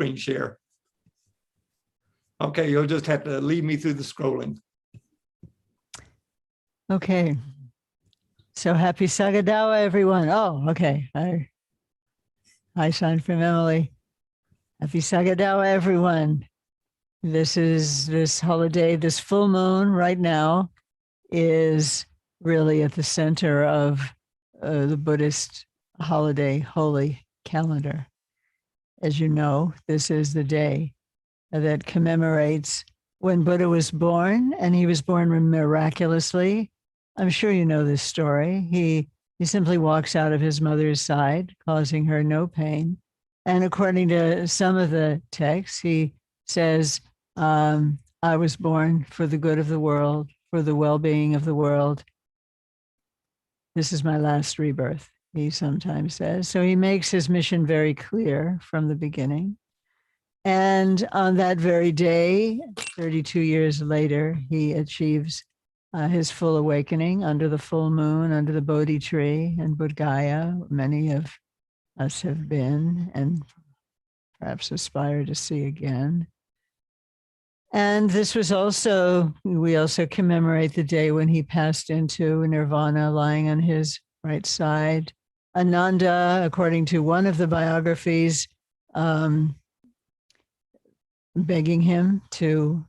screen share. Okay, you'll just have to lead me through the scrolling. Okay. So happy Sagadawa, everyone. Oh, okay. Hi, sign from Emily. Happy Sagadawa, everyone. This holiday, this full moon right now is really at the center of the Buddhist holiday holy calendar. As you know, this is the day that commemorates when Buddha was born, and he was born miraculously. I'm sure you know this story. He simply walks out of his mother's side, causing her no pain. And according to some of the texts, he says, I was born for the good of the world, for the well-being of the world. This is my last rebirth, he sometimes says. So he makes his mission very clear from the beginning. And on that very day, 32 years later, he achieves his full awakening under the full moon, under the Bodhi tree in Bodh Gaya. Many of us have been and perhaps aspire to see again. And this was also, we also commemorate the day when he passed into nirvana, lying on his right side. Ananda, according to one of the biographies, begging him to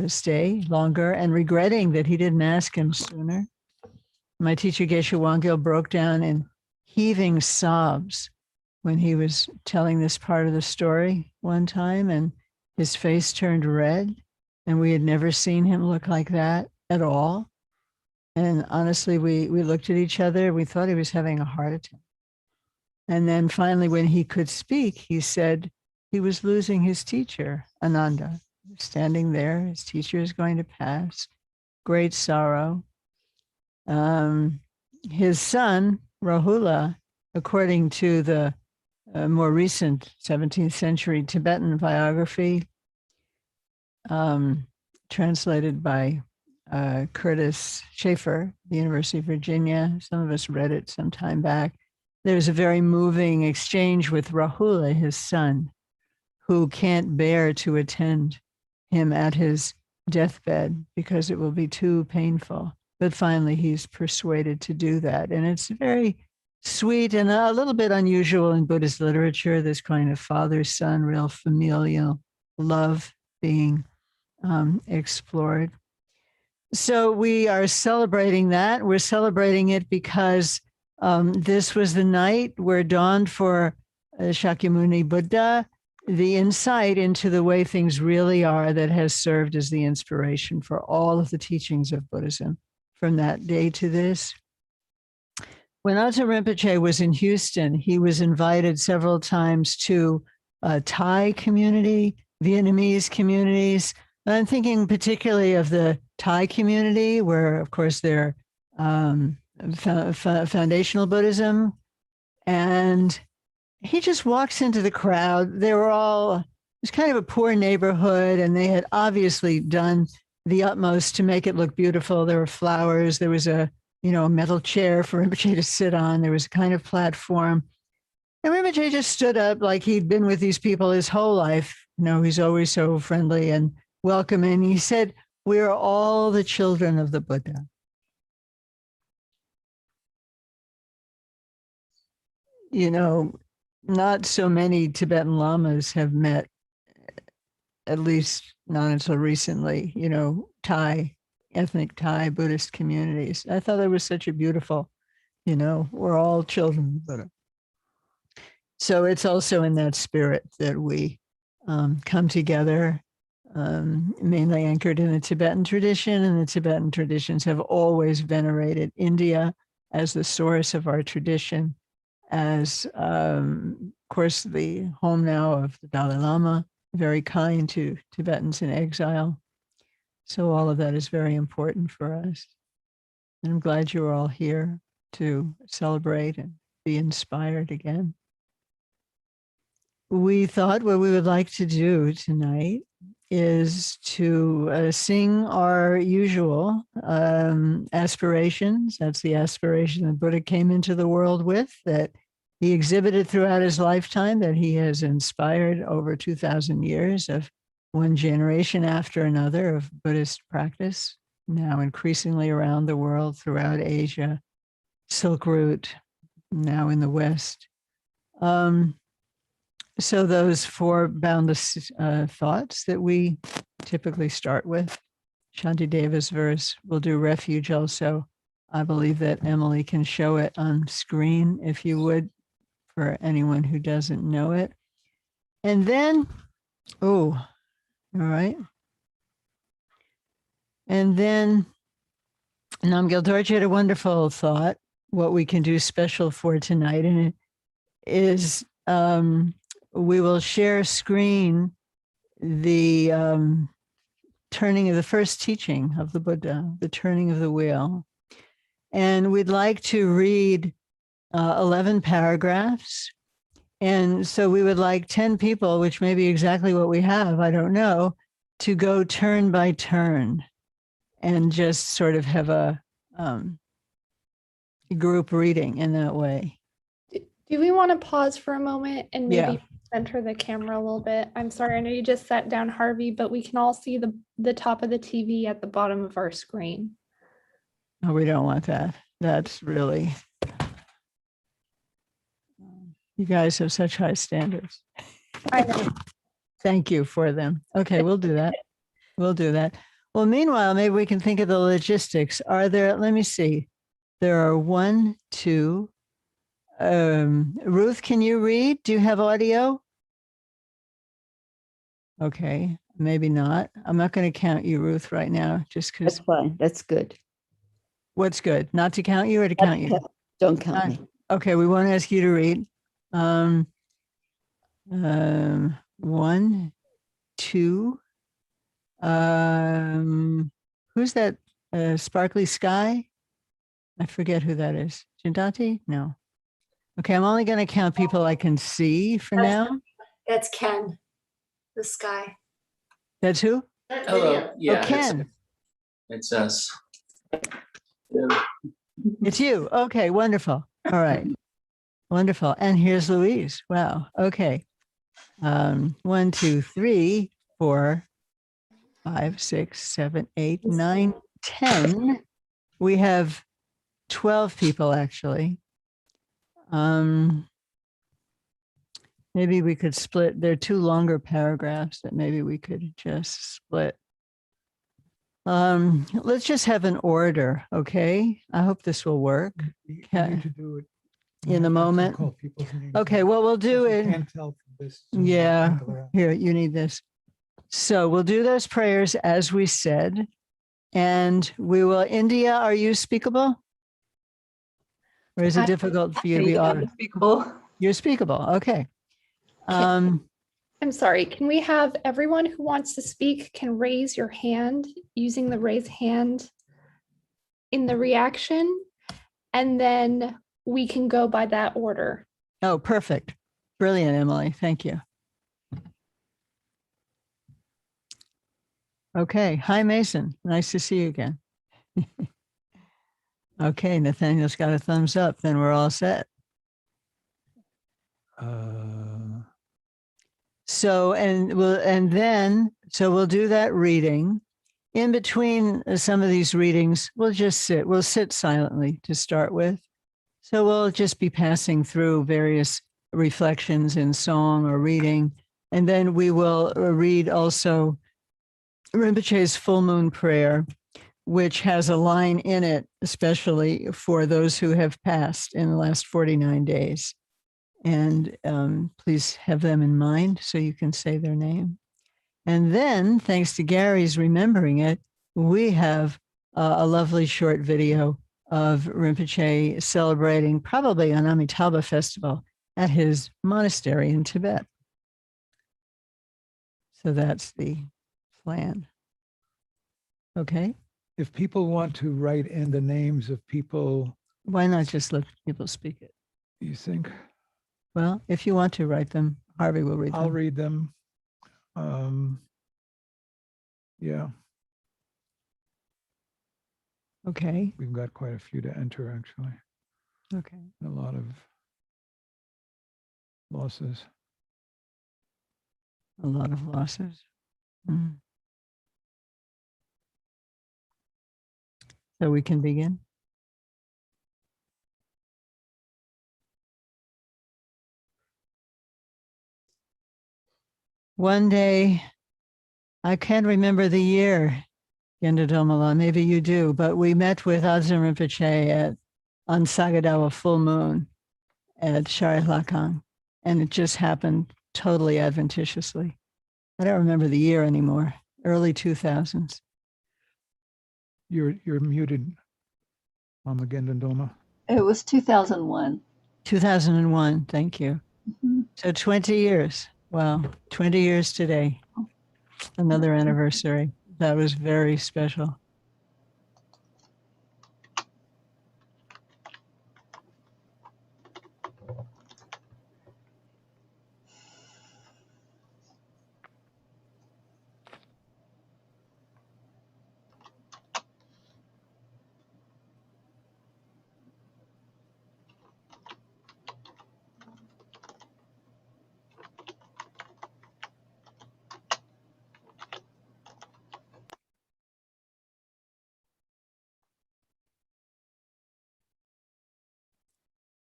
stay longer and regretting that he didn't ask him sooner. My teacher, Geshe Wangil, broke down in heaving sobs when he was telling this part of the story one time, and his face turned red, and we had never seen him look like that at all. And honestly, we looked at each other. We thought he was having a heart attack. And then finally, when he could speak, he said he was losing his teacher, Ananda, standing there. His teacher is going to pass. Great sorrow. His son, Rahula, according to the more recent 17th century Tibetan biography, translated by Curtis Schaefer, the University of Virginia. Some of us read it some time back. There's a very moving exchange with Rahula, his son, who can't bear to attend him at his deathbed because it will be too painful. But finally, he's persuaded to do that. And it's very sweet and a little bit unusual in Buddhist literature, this kind of father-son, real familial love being explored. So we are celebrating that. We're celebrating it because this was the night where dawned for Shakyamuni Buddha the insight into the way things really are that has served as the inspiration for all of the teachings of Buddhism from that day to this. When Ata Rinpoche was in Houston, he was invited several times to Thai community, Vietnamese communities. I'm thinking particularly of the Thai community, where, of course, they're foundational Buddhism. And he just walks into the crowd. They were all, it was kind of a poor neighborhood, and they had obviously done the utmost to make it look beautiful. There were flowers. There was a metal chair for Rinpoche to sit on. There was a kind of platform. And Rinpoche just stood up like he'd been with these people his whole life. He's always so friendly and welcoming. He said, "We are all the children of the Buddha." Not so many Tibetan lamas have met, at least not until recently, ethnic Thai Buddhist communities. I thought it was such a beautiful, we're all children of Buddha. So it's also in that spirit that we come together, mainly anchored in the Tibetan tradition, and the Tibetan traditions have always venerated India as the source of our tradition, as, of course, the home now of the Dalai Lama, very kind to Tibetans in exile. So all of that is very important for us. And I'm glad you're all here to celebrate and be inspired again. We thought what we would like to do tonight is to sing our usual aspirations. That's the aspiration that Buddha came into the world with, that He exhibited throughout his lifetime that he has inspired over 2,000 years of one generation after another of Buddhist practice, now increasingly around the world, throughout Asia, Silk Route, now in the West. So those four boundless thoughts that we typically start with. Shantideva's verse. We'll do refuge also. I believe that Emily can show it on screen, if you would, for anyone who doesn't know it. And then, oh, all right. And then Nam Gildorji had a wonderful thought, what we can do special for tonight. And it is we will share screen the turning of the first teaching of the Buddha, the turning of the wheel. And we'd like to read 11 paragraphs. And so we would like 10 people, which may be exactly what we have, I don't know, to go turn by turn and just sort of have a group reading in that way. Do we want to pause for a moment and maybe center the camera a little bit? I'm sorry, I know you just sat down, Harvey, but we can all see the top of the TV at the bottom of our screen. Oh, we don't want that. That's really, you guys have such high standards. I know. Thank you for them. Okay, we'll do that. We'll do that. Well, meanwhile, maybe we can think of the logistics. Are there, let me see. There are 1, 2. Ruth, can you read? Do you have audio? Okay, maybe not. I'm not going to count you, Ruth, right now, just because. That's fine. That's good. What's good? Not to count you or to count you? Don't count me. Okay, we won't ask you to read. 1, 2. Who's that? Sparkly Sky? I forget who that is. Jindati? No. Okay, I'm only going to count people I can see for now. That's Ken, the sky. That's who? Hello. Yeah, Oh, Ken. it's us. Yeah. It's you. Okay, wonderful. All right. Wonderful. And here's Louise. Wow. Okay. 1, 2, 3, 4, 5, 6, 7, 8, 9, 10. We have 12 people actually. Maybe we could split. There are 2 longer paragraphs that maybe we could just split. Let's just have an order, okay? I hope this will work. You Okay. need to do it. In the moment. Call people's names. Okay, what we'll do You is, can't tell from this Zoom yeah, angle around. here, you need this. So we'll do those prayers as we said, and we will, India, are you speakable? Or is it difficult for you to be audible? Unspeakable. You're speakable, okay. I'm sorry, can we have everyone who wants to speak can raise your hand using the raise hand in the reaction, and then we can go by that order. Oh, perfect. Brilliant, Emily. Thank you. Okay. Hi, Mason. Nice to see you again. Okay, Nathaniel's got a thumbs up. Then we're all set. So we'll do that reading. In between some of these readings, we'll just sit. We'll sit silently to start with. So we'll just be passing through various reflections in song or reading. And then we will read also Rinpoche's full moon prayer, which has a line in it, especially for those who have passed in the last 49 days. And please have them in mind so you can say their name. And then, thanks to Gary's remembering it, we have a lovely short video of Rinpoche celebrating probably an Amitabha festival at his monastery in Tibet. So that's the plan. Okay. If people want to write in the names of people, Why not just let people speak it? you think? Well, if you want to write them, Harvey will read them. I'll read them. Yeah, Okay. we've got quite a few to enter, actually. Okay. A lot of losses. A lot of losses. Mm. So we can begin. One day, I can't remember the year, Gendadomala, maybe you do, but we met with Ajahn Rinpoche on Sagadawa full moon at Sharilakan, and it just happened totally adventitiously. I don't remember the year anymore, early 2000s. You're muted, Mama Gendandoma. It was 2001. 2001, thank you. Mhm. So 20 years. Wow, 20 years today. Another anniversary. That was very special.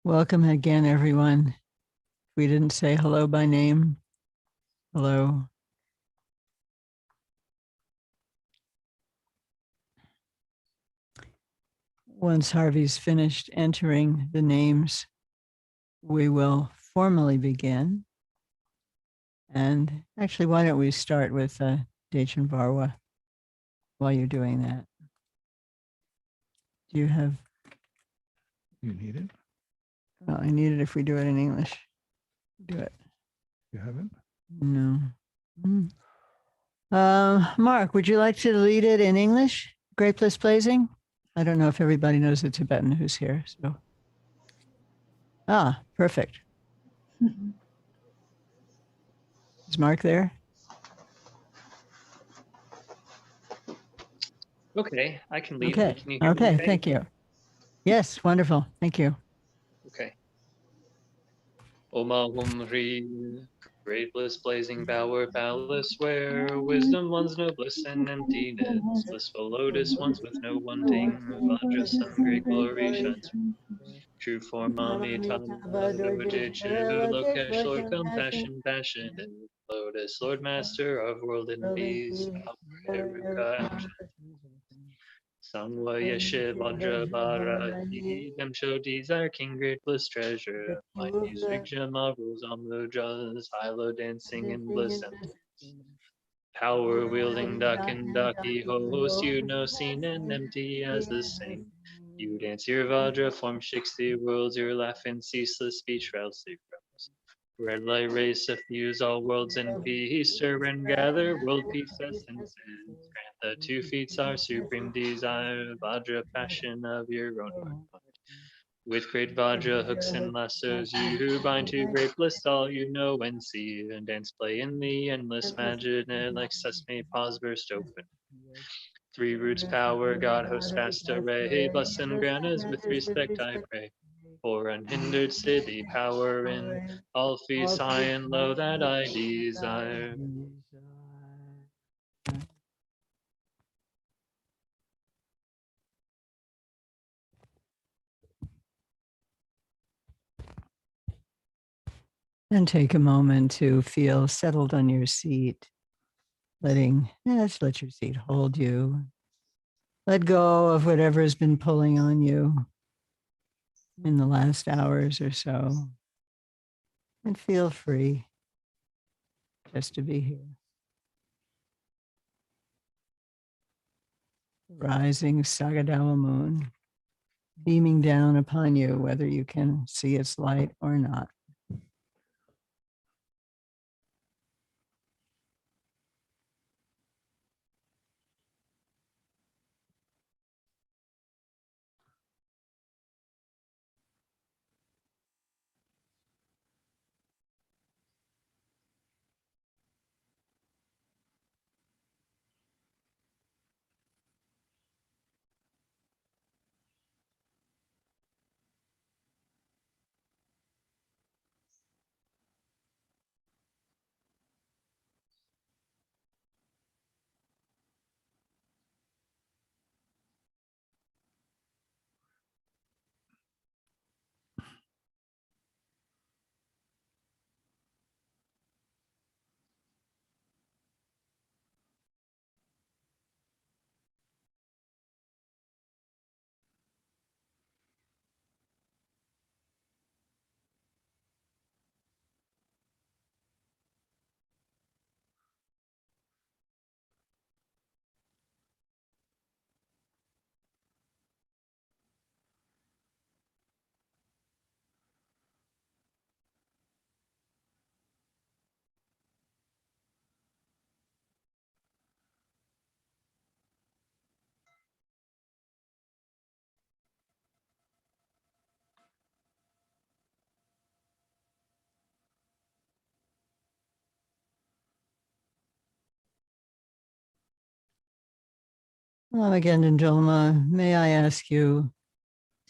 Welcome again, everyone. We didn't say hello by name. Hello. Once Harvey's finished entering the names, we will formally begin. And actually, why don't we start with Dechen Varwa while you're doing that? Do you have? You need it? Well, I need it if we do it in English. Do it. You haven't? No. Mm. Mark, would you like to lead it in English? Great Bliss Blazing? I don't know if everybody knows the Tibetan who's here. So. Ah, perfect. Is Mark there? Okay, I can lead. Okay. Can you hear me Okay, thank you. Yes, wonderful. Thank you. Okay. Oma Hum Hri, great bliss blazing bower palace, where wisdom one's no bliss and emptiness, blissful lotus ones with no wanting, Vajra some great glory shines. True form Amitabha, Lord Lokesh, Lord compassion, passionate, Lotus, Lord master of world and peace, Heruka, Samvaya Shivadra Bharati, Demsho desire, King great bliss treasure, my music Jamarus Amudras, Hilo dancing in bliss and power wielding duck and ducky host, you know seen and empty as the same. You dance your Vajra, form 60 worlds, your laugh and ceaseless speech rouse the realms. Red light rays suffuse all worlds in peace, stir and gather world peace essences. Grant the 2 feet our supreme desire, Vajra passion of your own heart. With great Vajra hooks and lassos, you bind to great bliss all you know and see, and dance play in the endless magic, like sesame paws burst open. 3 roots power, God host vast array, bless and grant us with respect I pray. For unhindered city power in all feasts high and low that I desire. And take a moment to feel settled on your seat, just let your seat hold you. Let go of whatever has been pulling on you in the last hours or so. And feel free just to be here. Rising Sagadawa moon, beaming down upon you, whether you can see its light or not. Again, Njolma, may I ask you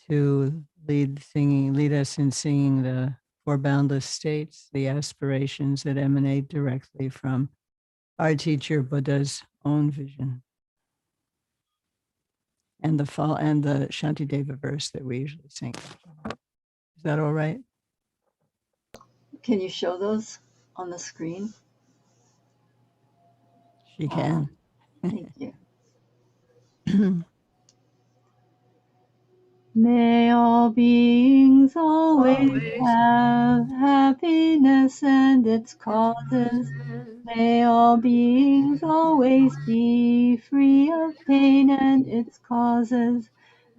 to lead us in singing the Four Boundless States, the aspirations that emanate directly from our teacher Buddha's own vision, and the Shantideva verse that we usually sing. Is that all right? Can you show those on the screen? She can. Thank you. May all beings always have happiness and its causes. May all beings always be free of pain and its causes.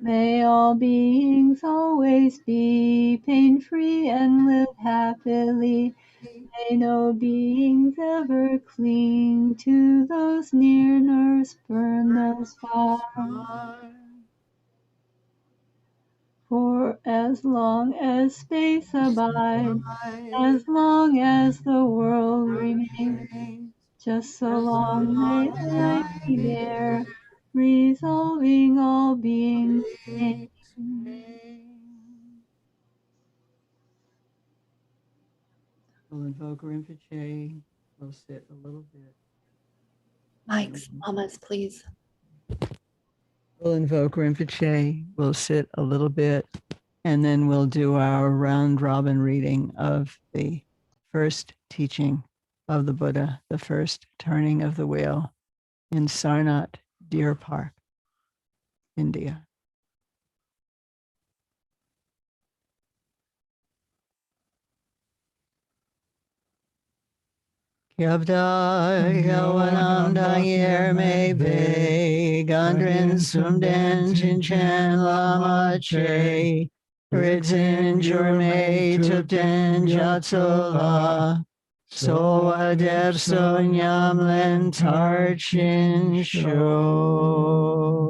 May all beings always be pain-free and live happily. May no beings ever cling to those near nor spurn those far. For as long as space abides, as long as the world remains, just so long may I be there, resolving all beings' pain. We'll invoke Rinpoche. We'll sit a little bit. Mike's, Mama's, please. We'll invoke Rinpoche. We'll sit a little bit, and then we'll do our round robin reading of the first teaching of the Buddha, the first turning of the wheel in Sarnath Deer Park, India. Kyabda Yawanam Dangir Me Be Gandrin Sumden Chinchen Lama Che Ritzin Jurme Tupten Jatsula So Adep So Nyamlen Tarchin Sho.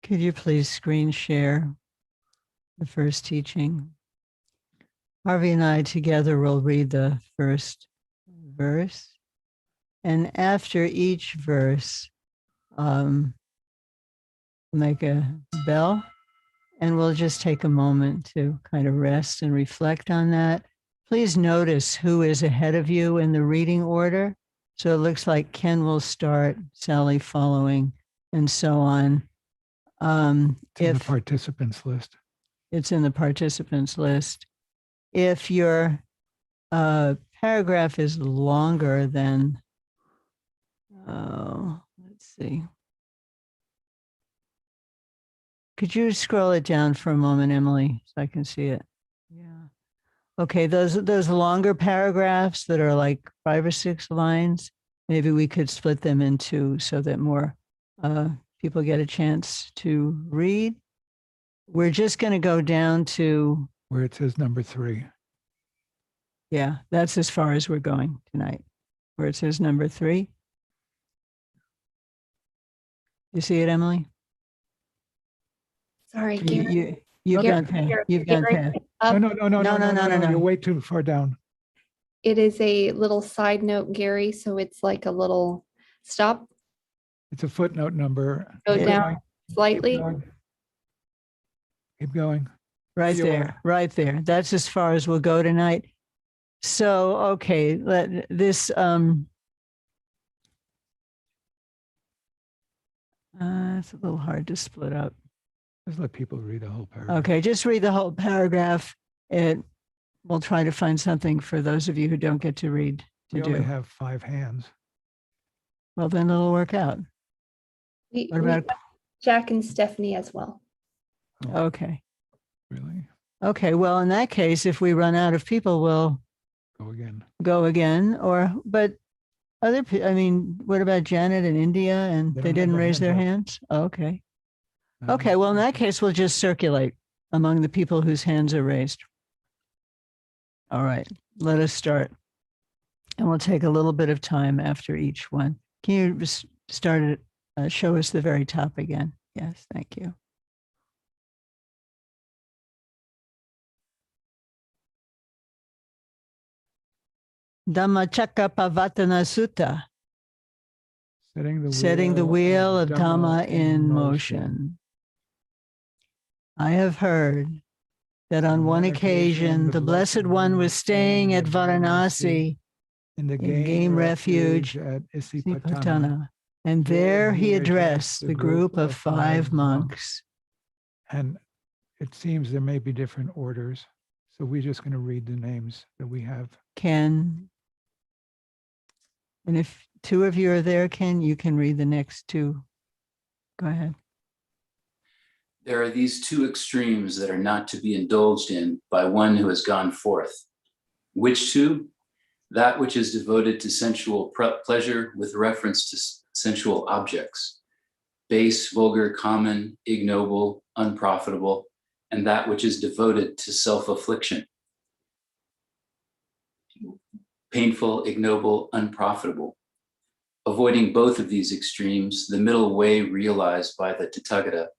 Could you please screen share the first teaching? Harvey and I together will read the first verse. And after each verse, make a bell, and we'll just take a moment to kind of rest and reflect on that. Please notice who is ahead of you in the reading order. So it looks like Ken will start, Sally following, and so on. To the If participants list. it's in the participants list. If your paragraph is longer than, let's see. Could you scroll it down for a moment, Emily, so I can see it? Yeah. Okay, those longer paragraphs that are like 5 or 6 lines, maybe we could split them into so that more people get a chance to read. We're just going to go down to, Where it says number 3. yeah, that's as far as we're going tonight, where it says number 3. You see it, Emily? Sorry, You, Gary. you, you've Gary, gone past, Gary, you've gone Gary, past. No, up. no, no, no, No, no, no, no, no. you're way too far down. It is a little side note, Gary, so it's like a little stop, It's a footnote number. go Yeah. down slightly. Keep going. Right You there, right there. That's as far as we'll go tonight. So, okay, this, it's a little hard to split up. Just let people read the whole paragraph. Okay, just read the whole paragraph. We'll try to find something for those of you who don't get to read to We only do. have 5 hands. Well, then it'll work out. We What about, have Jack and Stephanie as well. Oh, okay. really? Okay, well, in that case, if we run out of people, we'll Go again. go again, but I mean, what about Janet and India? And They they don't have didn't their raise their hands hands? Okay. No. Okay, well, in that case, we'll just circulate among the people whose hands are raised. All right, let us start. And we'll take a little bit of time after each one. Can you just start it, show us the very top again? Yes, thank you. Dhammacakkappavattana Sutta, setting the wheel of Dhamma in motion. I have heard that on one occasion, the Blessed One was staying at Varanasi in the in game refuge at Isipatana. Sipatana, and there he addressed the group of 5 monks. And it seems there may be different orders. So we're just going to read the names that we have. Ken, and if 2 of you are there, Ken, you can read the next 2. Go ahead. There are these 2 extremes that are not to be indulged in by one who has gone forth. Which 2? That which is devoted to sensual pleasure with reference to sensual objects, base, vulgar, common, ignoble, unprofitable, and that which is devoted to self-affliction, painful, ignoble, unprofitable. Avoiding both of these extremes, the middle way realized by the Tathagata,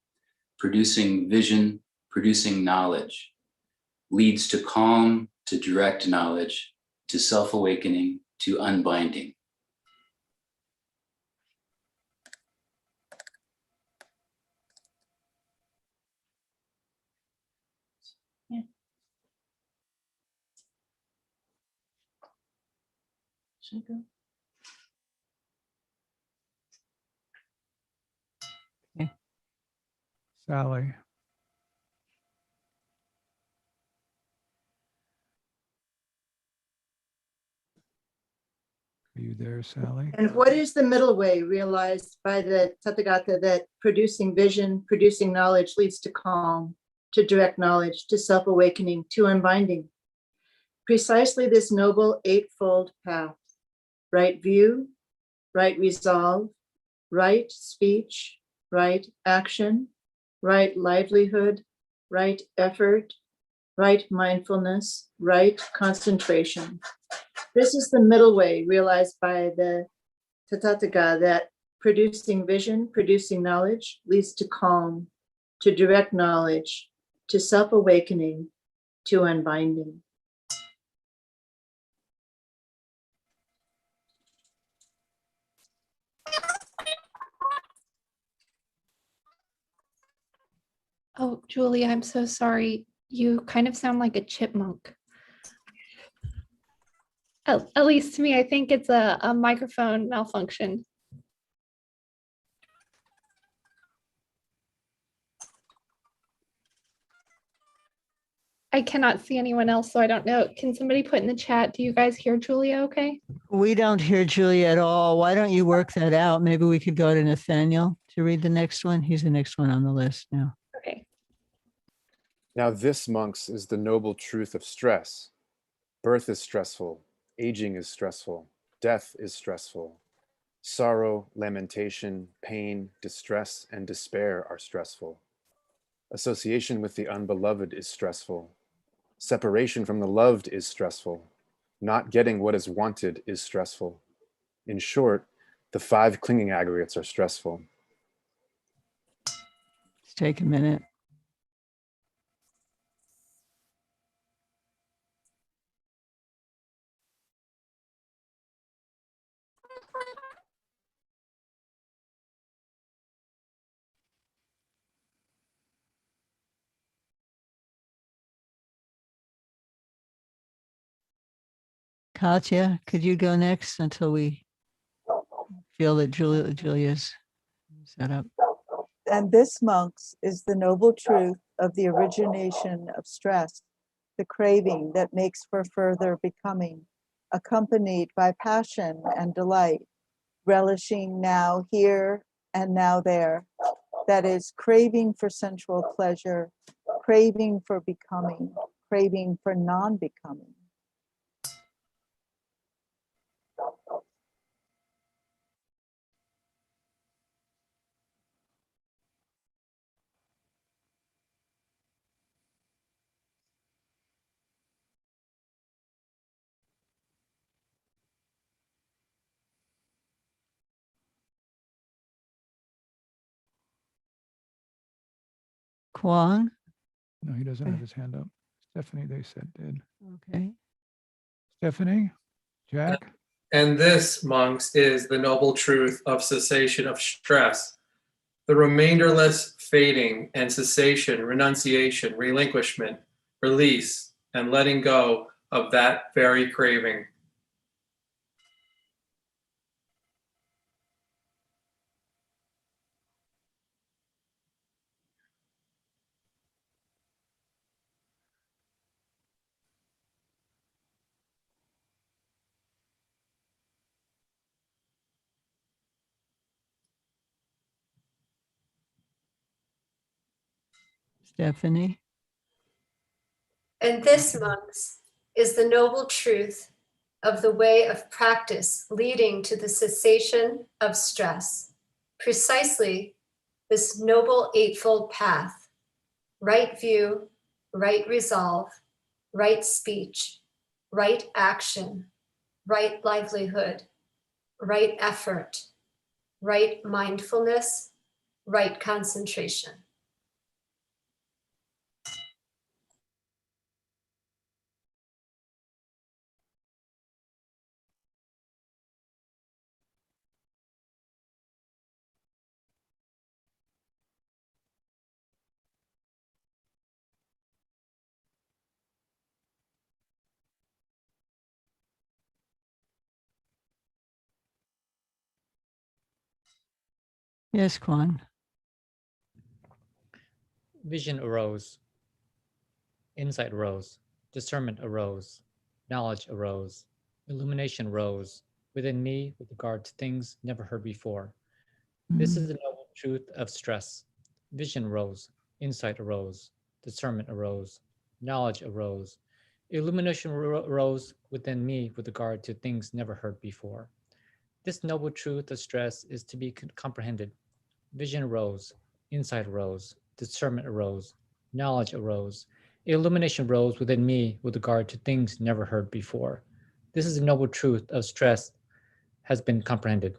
producing vision, producing knowledge, leads to calm, to direct knowledge, to self-awakening, to unbinding. Yeah. Should I go? Sally. Are you there, Sally? And what is the middle way realized by the Tathagata that producing vision, producing knowledge leads to calm, to direct knowledge, to self-awakening, to unbinding? Precisely this noble eightfold path: right view, right resolve, right speech, right action, right livelihood, right effort, right mindfulness, right concentration. This is the middle way realized by the Tathagata that producing vision, producing knowledge leads to calm, to direct knowledge, to self-awakening, to unbinding. Oh, Julie, I'm so sorry. You kind of sound like a chipmunk. At least to me, I think it's a microphone malfunction. I cannot see anyone else, so I don't know. Can somebody put in the chat, do you guys hear Julia okay? We don't hear Julia at all. Why don't you work that out? Maybe we could go to Nathaniel to read the next one. He's the next one on the list now. Okay. Now this, monks, is the noble truth of stress. Birth is stressful, aging is stressful, death is stressful. Sorrow, lamentation, pain, distress, and despair are stressful. Association with the unbeloved is stressful. Separation from the loved is stressful. Not getting what is wanted is stressful. In short, the 5 clinging aggregates are stressful. Let's take a minute. Katya, could you go next until we feel that Julia's set up? And this, monks, is the noble truth of the origination of stress, the craving that makes for further becoming, accompanied by passion and delight, relishing now here and now there. That is, craving for sensual pleasure, craving for becoming, craving for non-becoming. Kwong? No, he doesn't have his hand up. Stephanie, they said did. Okay. Stephanie? Jack? And this, monks, is the noble truth of cessation of stress, the remainderless fading and cessation, renunciation, relinquishment, release, and letting go of that very craving. Stephanie? And this, monks, is the noble truth of the way of practice leading to the cessation of stress. Precisely this noble eightfold path: right view, right resolve, right speech, right action, right livelihood, right effort, right mindfulness, right concentration. Yes, Kwon. Vision arose, insight arose, discernment arose, knowledge arose, illumination rose within me with regard to things never heard before. This is the noble truth of stress. Vision arose, insight arose, discernment arose, knowledge arose, illumination arose within me with regard to things never heard before. This noble truth of stress is to be comprehended. Vision arose, insight arose, discernment arose, knowledge arose, illumination rose within me with regard to things never heard before. This is the noble truth of stress has been comprehended.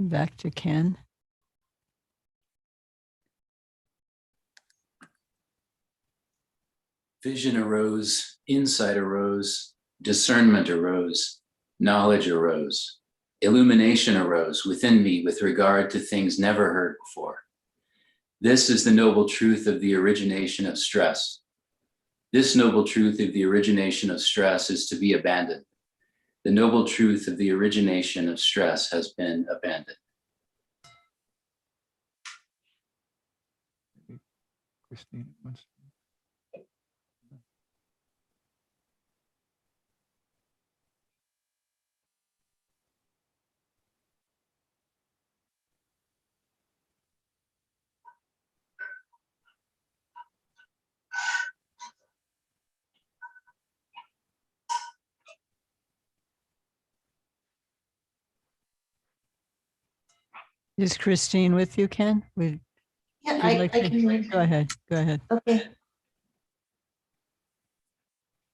Back to Ken. Vision arose, insight arose, discernment arose, knowledge arose, illumination arose within me with regard to things never heard before. This is the noble truth of the origination of stress. This noble truth of the origination of stress is to be abandoned. The noble truth of the origination of stress has been abandoned. Christine wants. Is Christine with you, Ken? Would Yeah, you I like to? can read. Go ahead. Go ahead. Okay.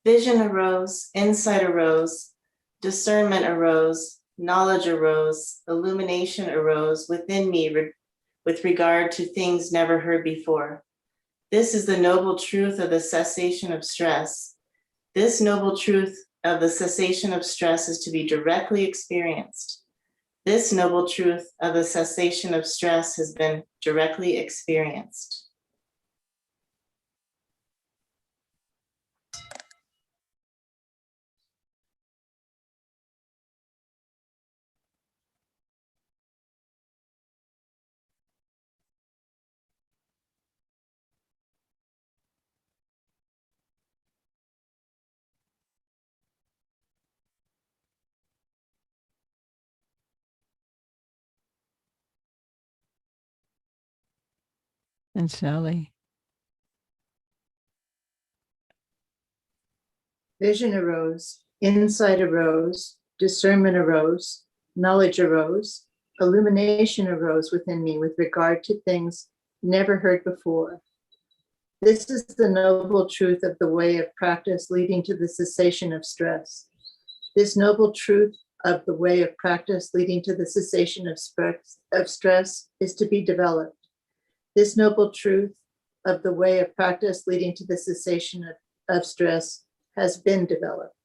Vision arose, insight arose, discernment arose, knowledge arose, illumination arose within me with regard to things never heard before. This is the noble truth of the cessation of stress. This noble truth of the cessation of stress is to be directly experienced. This noble truth of the cessation of stress has been directly experienced. And Sally. Vision arose, insight arose, discernment arose, knowledge arose, illumination arose within me with regard to things never heard before. This is the noble truth of the way of practice leading to the cessation of stress. This noble truth of the way of practice leading to the cessation of stress is to be developed. This noble truth of the way of practice leading to the cessation of stress has been developed.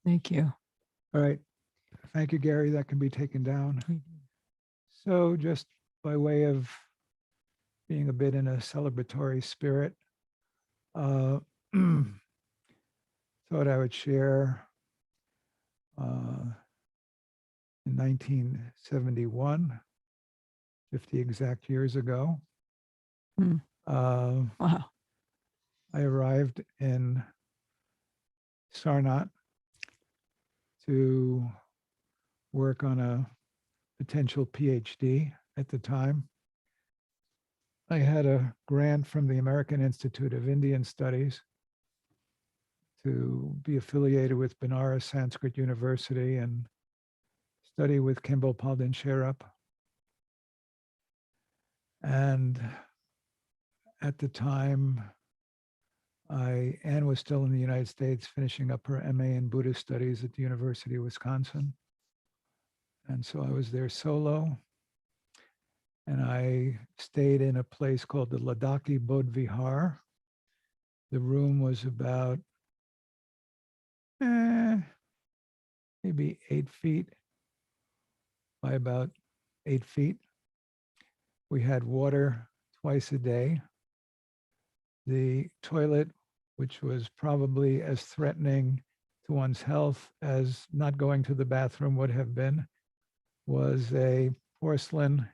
Thank you. All right. Thank you, Gary. That can be taken down. So just by way of being a bit in a celebratory spirit, thought I would share in 1971, 50 exact years ago, Wow. I arrived in Sarnath to work on a potential PhD at the time. I had a grant from the American Institute of Indian Studies to be affiliated with Benares Sanskrit University and study with Kimball Palden Sherap. And at the time, Anne was still in the United States finishing up her MA in Buddhist Studies at the University of Wisconsin. And so I was there solo. And I stayed in a place called the Ladakhi Bodh Vihar. The room was about maybe 8 feet by about 8 feet. We had water twice a day. The toilet, which was probably as threatening to one's health as not going to the bathroom would have been, was a porcelain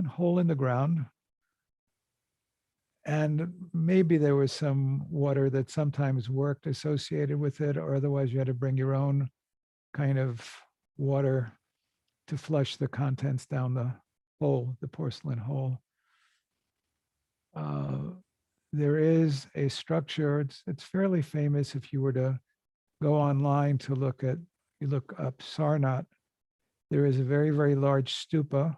hole in the ground. And maybe there was some water that sometimes worked associated with it, or otherwise you had to bring your own kind of water to flush the contents down the hole, the porcelain hole. There is a structure, it's fairly famous if you were to go online to look up Sarnath. There is a very, very large stupa,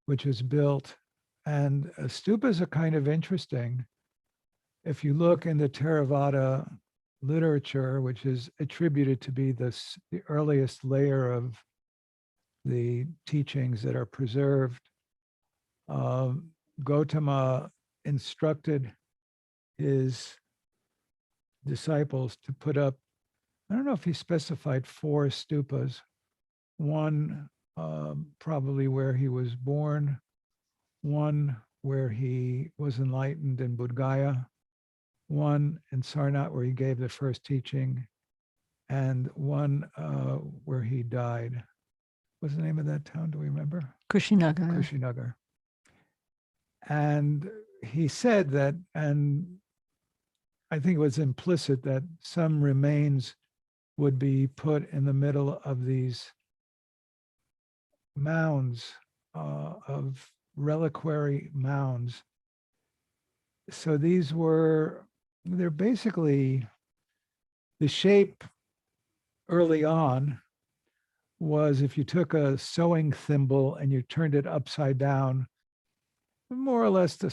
which is built, and stupas are kind of interesting. If you look in the Theravada literature, which is attributed to be the earliest layer of the teachings that are preserved. Gautama instructed his disciples to put up, I don't know if he specified 4 stupas, one probably where he was born, one where he was enlightened in Bodh Gaya, one in Sarnath where he gave the first teaching, and one where he died. What's the name of that town? Do we remember? Kushinagar. Kushinagar. And he said that, and I think it was implicit that some remains would be put in the middle of these mounds of reliquary mounds. So they're basically, the shape early on was if you took a sewing thimble and you turned it upside down, more or less the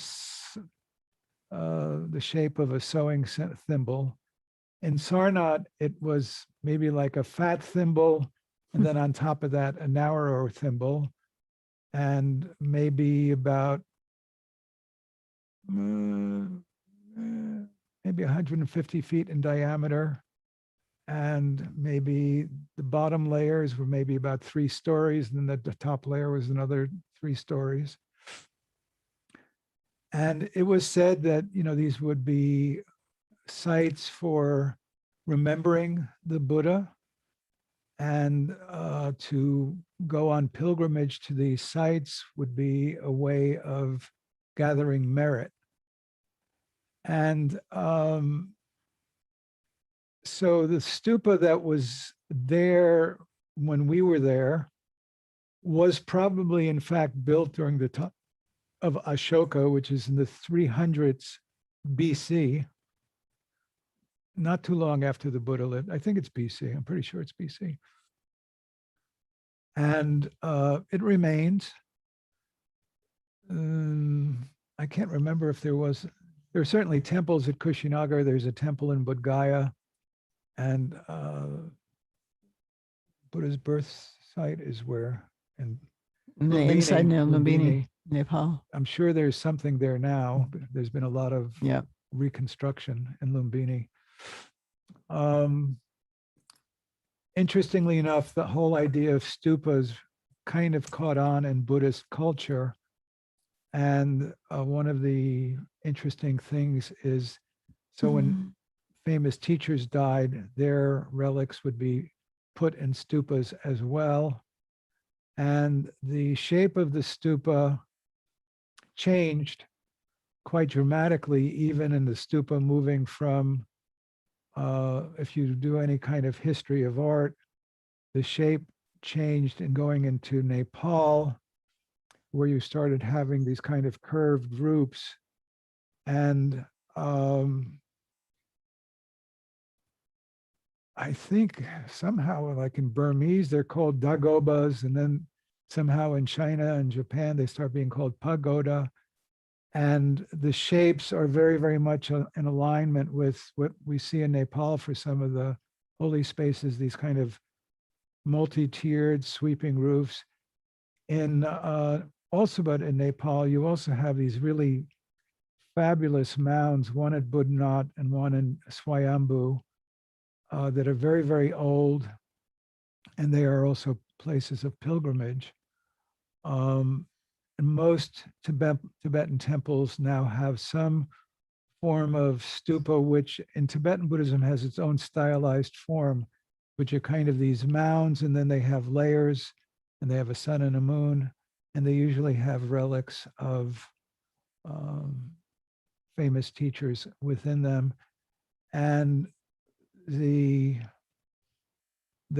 shape of a sewing thimble. In Sarnath, it was maybe like a fat thimble, and then on top of that, a narrower thimble, and maybe about maybe 150 feet in diameter. And maybe the bottom layers were maybe about 3 stories, and then the top layer was another 3 stories. And it was said that, these would be sites for remembering the Buddha, and to go on pilgrimage to these sites would be a way of gathering merit. And so the stupa that was there when we were there was probably, in fact, built during the time of Ashoka, which is in the 300s BC, not too long after the Buddha lived. I think it's BC. I'm pretty sure it's BC. And it remains. I can't remember if there are certainly temples at Kushinagar. There's a temple in Bodh Gaya, and Buddha's birth site is where? In Inside Lumbini. Nepal. I'm sure there's something there now, but there's been a lot of reconstruction in Lumbini. Interestingly enough, the whole idea of stupas kind of caught on in Buddhist culture. And one of the interesting things is, so when famous teachers died, their relics would be put in stupas as well. And the shape of the stupa changed quite dramatically, even in the stupa moving from, if you do any kind of history of art, the shape changed in going into Nepal, where you started having these kind of curved groups. And I think somehow, like in Burmese, they're called dagobas, and then somehow in China and Japan, they start being called pagoda. And the shapes are very, very much in alignment with what we see in Nepal for some of the holy spaces, these kind of multi-tiered sweeping roofs. But in Nepal, you also have these really fabulous mounds, one at Budnath and one in Swayambhu, that are very, very old, and they are also places of pilgrimage. And most Tibetan temples now have some form of stupa, which in Tibetan Buddhism has its own stylized form, which are kind of these mounds, and then they have layers, and they have a sun and a moon, and they usually have relics of famous teachers within them. And they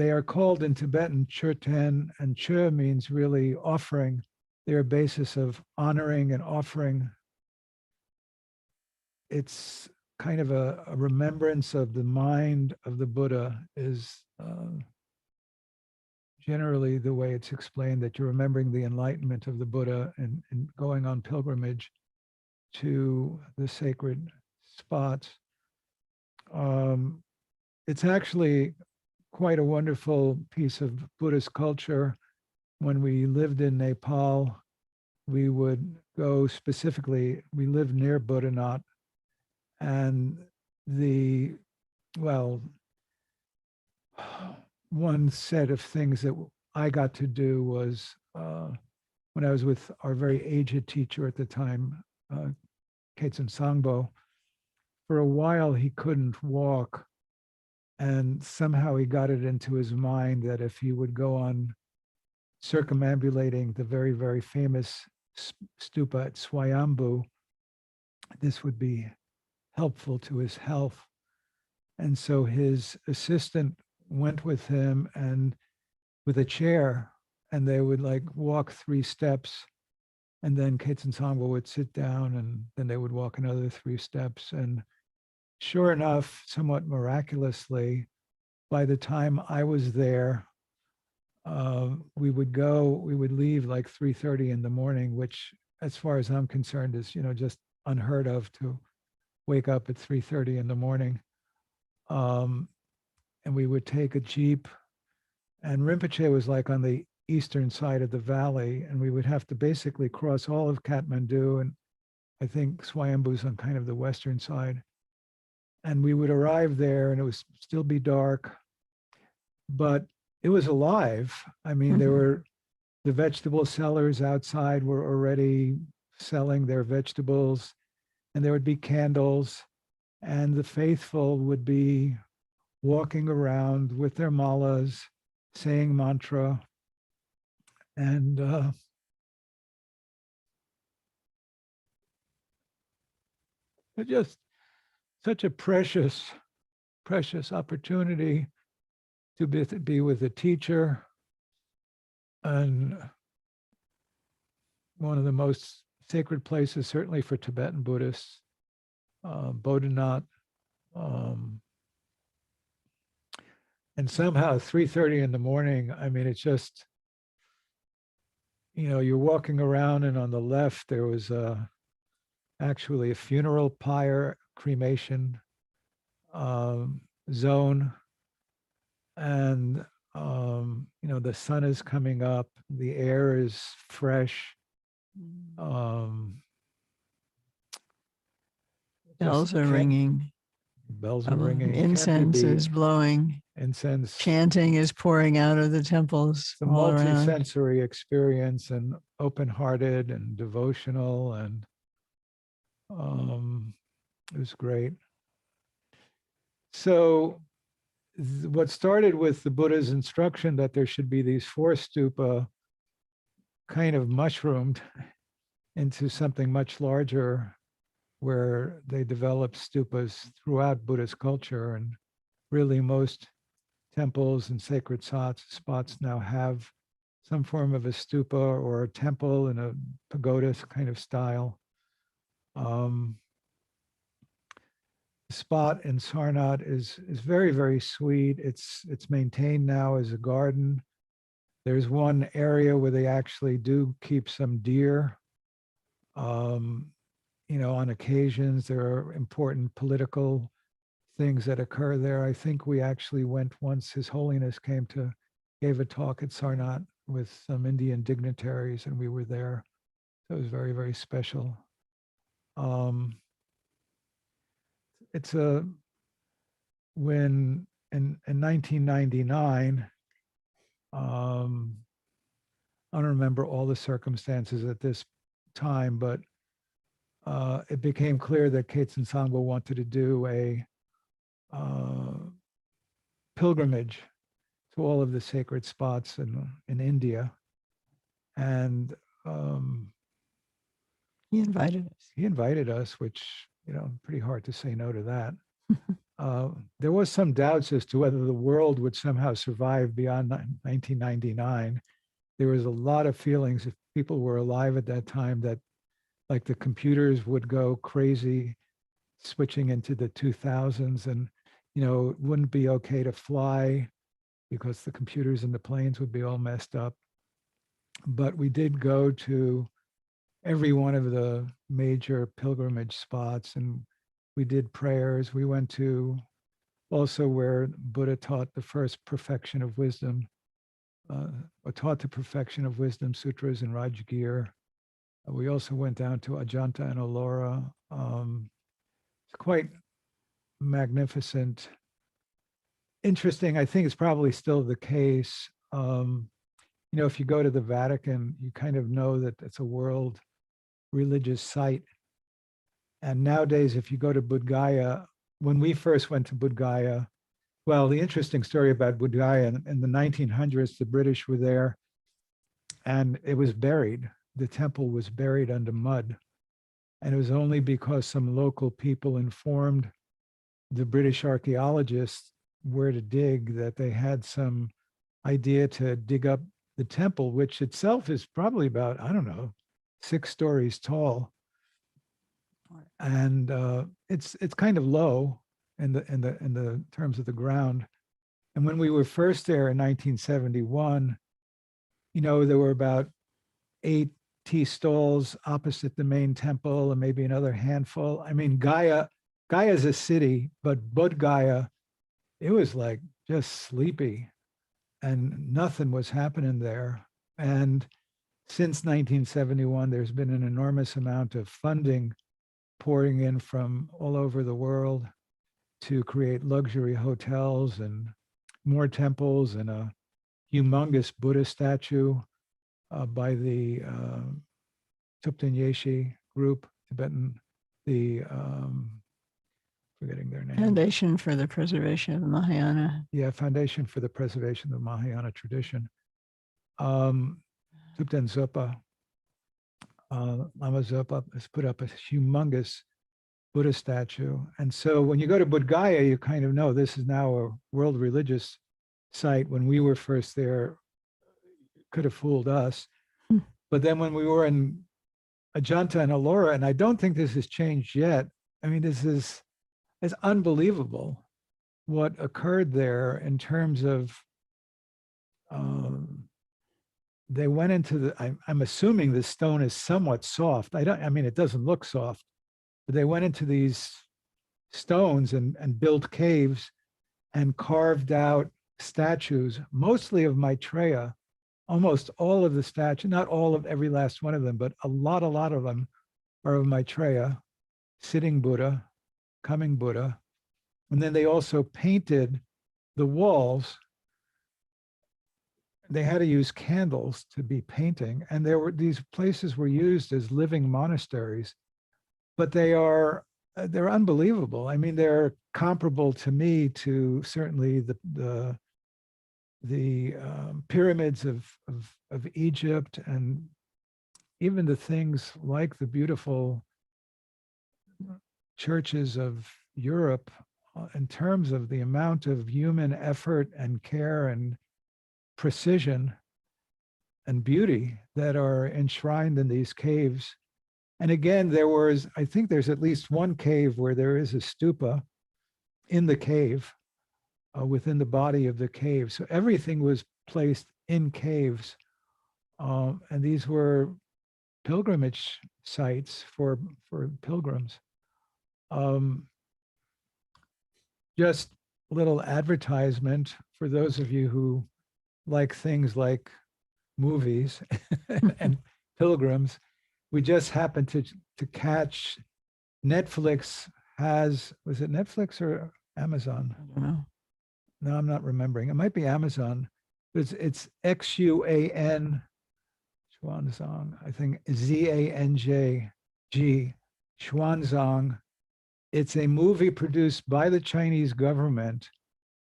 are called in Tibetan Churten, and Chur means really offering. They're a basis of honoring and offering. It's kind of a remembrance of the mind of the Buddha is generally the way it's explained, that you're remembering the enlightenment of the Buddha and going on pilgrimage to the sacred spots. It's actually quite a wonderful piece of Buddhist culture when we lived in Nepal, we would go specifically, we lived near Buddhanath, and well, one set of things that I got to do was when I was with our very aged teacher at the time, Keitsan Sangbo. For a while, he couldn't walk, and somehow he got it into his mind that if he would go on circumambulating the very, very famous stupa at Swayambhu, this would be helpful to his health. And so his assistant went with him and with a chair, and they would like walk 3 steps, and then Keitsan Sangbo would sit down, and then they would walk another 3 steps. And sure enough, somewhat miraculously, by the time I was there, we would leave like 3:30 in the morning, which as far as I'm concerned is, just unheard of to wake up at 3:30 in the morning. And we would take a Jeep, and Rinpoche was like on the eastern side of the valley, and we would have to basically cross all of Kathmandu, and I think Swayambhu's on kind of the western side. And we would arrive there and it would still be dark, but it was alive. I mean, there were the vegetable sellers outside were already selling their vegetables, and there would be candles, and the faithful would be walking around with their malas, saying mantra. And it just such a precious, precious opportunity to be with a teacher, and one of the most sacred places, certainly for Tibetan Buddhists, Bodhanath. And somehow 3:30 in the morning, I mean, it's just, you're walking around, and on the left, there was actually a funeral pyre, cremation zone. And, the sun is coming up, the air is fresh. Bells are ringing. Bells are ringing. Incense is blowing. Incense. Chanting is pouring out of the temples. It's a all around. multi-sensory experience, and open-hearted and devotional, and it was great. So what started with the Buddha's instruction that there should be these 4 stupa kind of mushroomed into something much larger, where they developed stupas throughout Buddhist culture, and really most temples and sacred spots now have some form of a stupa or a temple in a pagoda kind of style. The spot in Sarnath is very, very sweet. It's maintained now as a garden. There's one area where they actually do keep some deer. On occasions, there are important political things that occur there. I think we actually went once, His Holiness gave a talk at Sarnath with some Indian dignitaries, and we were there. So it was very, very special. When in 1999, I don't remember all the circumstances at this time, but it became clear that Keitsan Sangbo wanted to do a pilgrimage to all of the sacred spots in India. And he invited us, which, pretty hard to say no to that. There was some doubts as to whether the world would somehow survive beyond 1999. There was a lot of feelings, if people were alive at that time, that like the computers would go crazy, switching into the 2000s, and it wouldn't be okay to fly because the computers in the planes would be all messed up. But we did go to every one of the major pilgrimage spots, and we did prayers. We went to also where Buddha taught the first perfection of wisdom, taught the perfection of wisdom sutras in Rajgir. We also went down to Ajanta and Ellora. It's quite magnificent. Interesting. I think it's probably still the case. You know, if you go to the Vatican, you kind of know that it's a world religious site. And nowadays, if you go to Bodh Gaya, when we first went to Bodh Gaya, well, the interesting story about Bodh Gaya in the 1900s, the British were there and it was buried. The temple was buried under mud. And it was only because some local people informed the British archaeologists where to dig that they had some idea to dig up the temple, which itself is probably about, I don't know, 6 stories tall. And it's kind of low in the terms of the ground. And when we were first there in 1971, you know, there were about 8 tea stalls opposite the main temple and maybe another handful. I mean, Gaya is a city, but Bodh Gaya, it was like just sleepy and nothing was happening there. And since 1971, there's been an enormous amount of funding pouring in from all over the world to create luxury hotels and more temples and a humongous Buddha statue by the Thupten Yeshi group, Tibetan, the forgetting their name. Foundation for the Preservation of the Mahayana. Yeah, Foundation for the Preservation of the Mahayana Tradition. Thupten Zopa, Lama Zopa has put up a humongous Buddha statue. And so when you go to Bodh Gaya, you kind of know this is now a world religious site. When we were first there, could have fooled us. But then when we were in Ajanta and Ellora, and I don't think this has changed yet. I mean, it's unbelievable what occurred there in terms of they went into the, I'm assuming the stone is somewhat soft. I mean, it doesn't look soft, but they went into these stones and built caves and carved out statues, mostly of Maitreya. Almost all of the statues, not all of every last one of them, but a lot of them are of Maitreya, sitting Buddha, coming Buddha. And then they also painted the walls. They had to use candles to be painting. And these places were used as living monasteries, but they're unbelievable. I mean, they're comparable to me to certainly the pyramids of Egypt, and even the things like the beautiful churches of Europe in terms of the amount of human effort and care and precision and beauty that are enshrined in these caves. And again, I think there's at least one cave where there is a stupa in the cave. Within the body of the cave. So everything was placed in caves. And these were pilgrimage sites for pilgrims. Just a little advertisement for those of you who like things like movies and pilgrims. We just happened to catch Netflix was it Netflix or Amazon? I don't know. No, I'm not remembering. It might be Amazon. It's XUAN, Xuanzang, I think ZANJG, Xuanzang. It's a movie produced by the Chinese government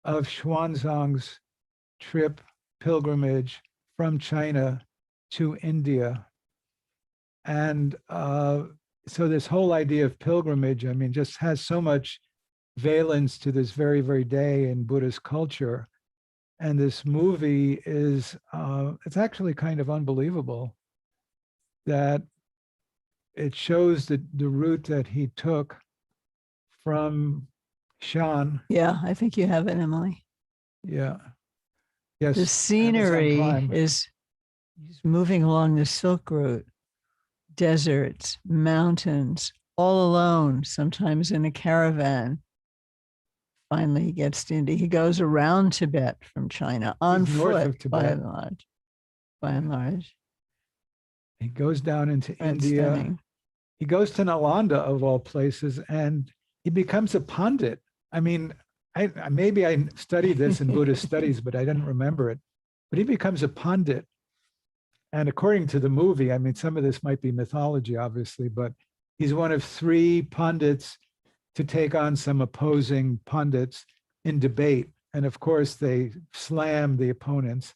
of Xuanzang's trip, pilgrimage from China to India. And so this whole idea of pilgrimage, I mean, just has so much valence to this very, very day in Buddhist culture. And this movie is, it's actually kind of unbelievable that it shows the route that he took from Shan. Yeah, I think you have it, Emily. Yeah. Yes. The scenery Amazon Prime. is he's moving along the Silk Route, deserts, mountains, all alone, sometimes in a caravan, finally gets to India. He goes around Tibet from China on He's north foot, of by Tibet. and large. By and large, He goes down into quite India. stunning. He goes to Nalanda of all places, and he becomes a pundit. I mean, maybe I studied this in Buddhist studies, but I didn't remember it. But he becomes a pundit. And according to the movie, I mean, some of this might be mythology, obviously, but he's one of 3 pundits to take on some opposing pundits in debate. And of course, they slam the opponents.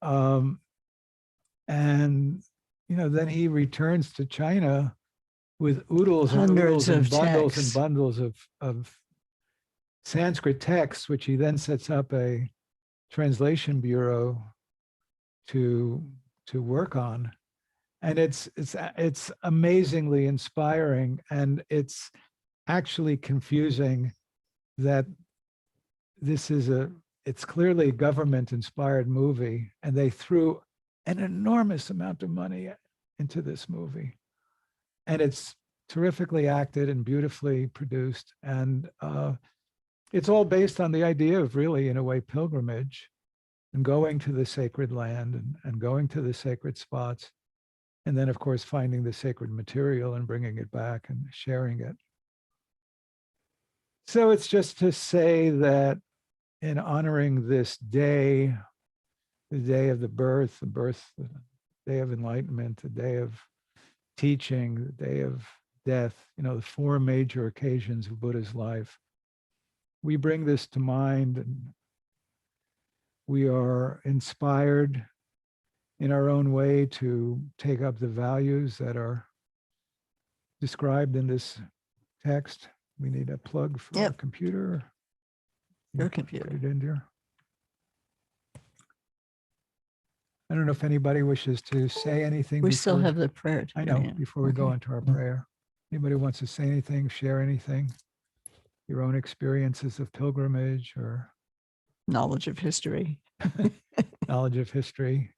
And, then he returns to China with oodles and Hundreds oodles and of bundles and texts. bundles of Sanskrit texts, which he then sets up a translation bureau to work on. And it's amazingly inspiring, and it's actually confusing that it's clearly a government inspired movie, and they threw an enormous amount of money into this movie. And it's terrifically acted and beautifully produced. And it's all based on the idea of really, in a way, pilgrimage and going to the sacred land and going to the sacred spots. And then, of course, finding the sacred material and bringing it back and sharing it. So it's just to say that in honoring this day, the day of the birth, the day of enlightenment, the day of teaching, the day of death, the 4 major occasions of Buddha's life, we bring this to mind, and we are inspired in our own way to take up the values that are described in this text. We need a plug for our computer. Your computer. Put it in here. I don't know if anybody wishes to say anything. We still have the prayer. I know, today. before we go into our prayer. Anybody wants to say anything, share anything? Your own experiences of pilgrimage or Knowledge of history. knowledge of history.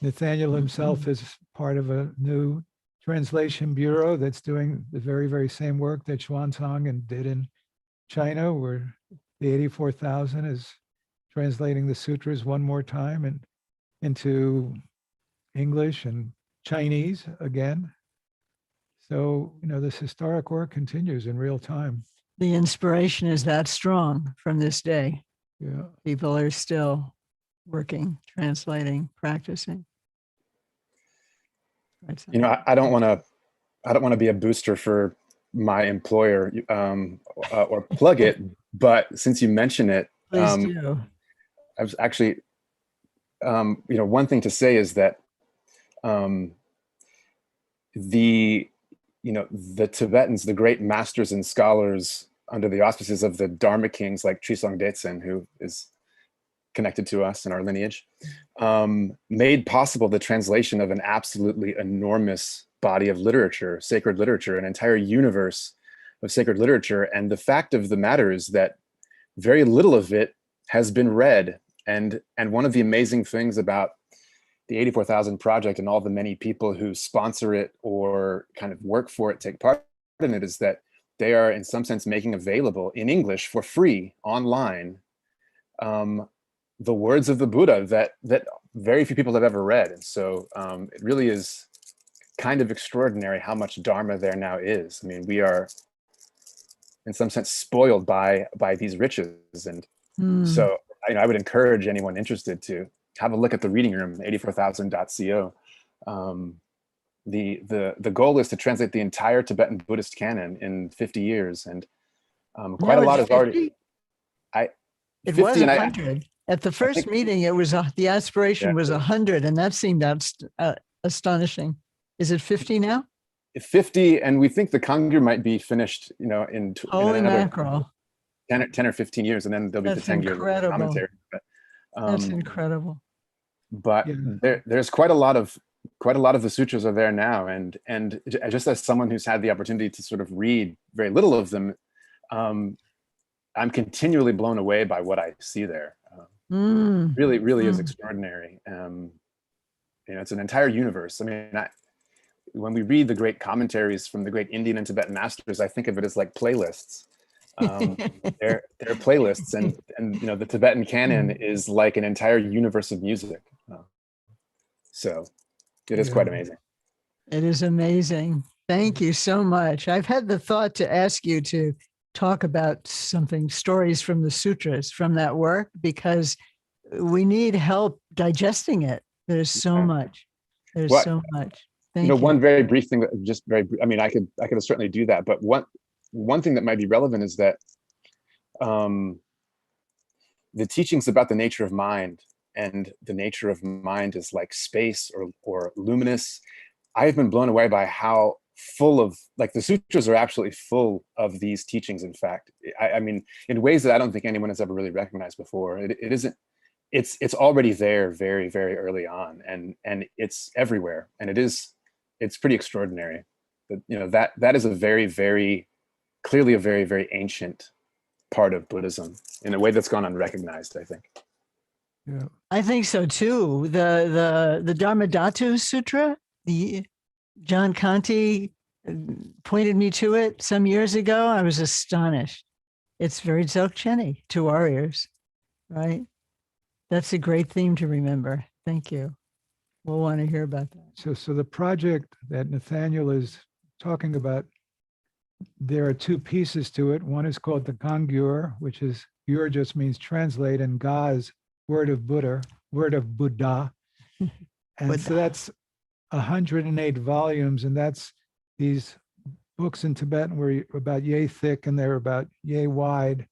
Nathaniel himself is part of a new translation bureau that's doing the very, very same work that Xuanzang and did in China, where the 84,000 is translating the sutras one more time and into English and Chinese again. So, this historic work continues in real time. The inspiration is that strong from this day. Yeah. People are still working, translating, practicing. I don't want to be a booster for my employer or plug it, but since you mention it, Please do. I was actually, one thing to say is that the Tibetans, the great masters and scholars under the auspices of the Dharma kings like Trisong Detsen, who is connected to us in our lineage, made possible the translation of an absolutely enormous body of literature, sacred literature, an entire universe of sacred literature. And the fact of the matter is that very little of it has been read. And one of the amazing things about the 84,000 project and all the many people who sponsor it or kind of work for it, take part in it, is that they are in some sense making available in English for free online the words of the Buddha that very few people have ever read. And so it really is kind of extraordinary how much Dharma there now is. I mean, we are in some sense spoiled by these riches. And so I would encourage anyone interested to have a look at the reading room, 84,000.co. The goal is to translate the entire Tibetan Buddhist canon in 50 years. And quite a lot is already. It was 100. At the first meeting, it was the aspiration was 100, and that seemed astonishing. Is it 50 now? 50, and we think the Kangyur might be finished, in Holy another mackerel. 10 or 15 years, and then there'll be That's the 10-year commentary. But, that's incredible. But there's quite a lot of the sutras are there now, and just as someone who's had the opportunity to sort of read very little of them, I'm continually blown away by what I see there. Really is extraordinary. It's an entire universe. I mean, when we read the great commentaries from the great Indian and Tibetan masters, I think of it as like playlists. They're there are playlists, and the Tibetan canon is like an entire universe of music. So it is quite amazing. It is amazing. Thank you so much. I've had the thought to ask you to talk about stories from the sutras from that work, because we need help digesting it. There's so much. There's so much. Thank you. One very brief thing that I could certainly do that, but one thing that might be relevant is that the teachings about the nature of mind, and the nature of mind is like space or luminous. I've been blown away by how full of, like, the sutras are absolutely full of these teachings. In fact, I mean, in ways that I don't think anyone has ever really recognized before. It's already there very, very early on, and it's everywhere, and it's pretty extraordinary. That is a very, very clearly a very, very ancient part of Buddhism in a way that's gone unrecognized, I think. Yeah, I think so too. The Dharmadhatu Sutra, the John Conti pointed me to it some years ago. I was astonished. It's very Dzogchen-y to our ears, right? That's a great theme to remember. Thank you. We'll want to hear about that. so the project that Nathaniel is talking about, there are two pieces to it. One is called the Gangyur, which is, Gur just means translate, and Ga is word of Buddha. And so that's 108 volumes, and that's these books in Tibetan were about yay thick and they're about yay wide.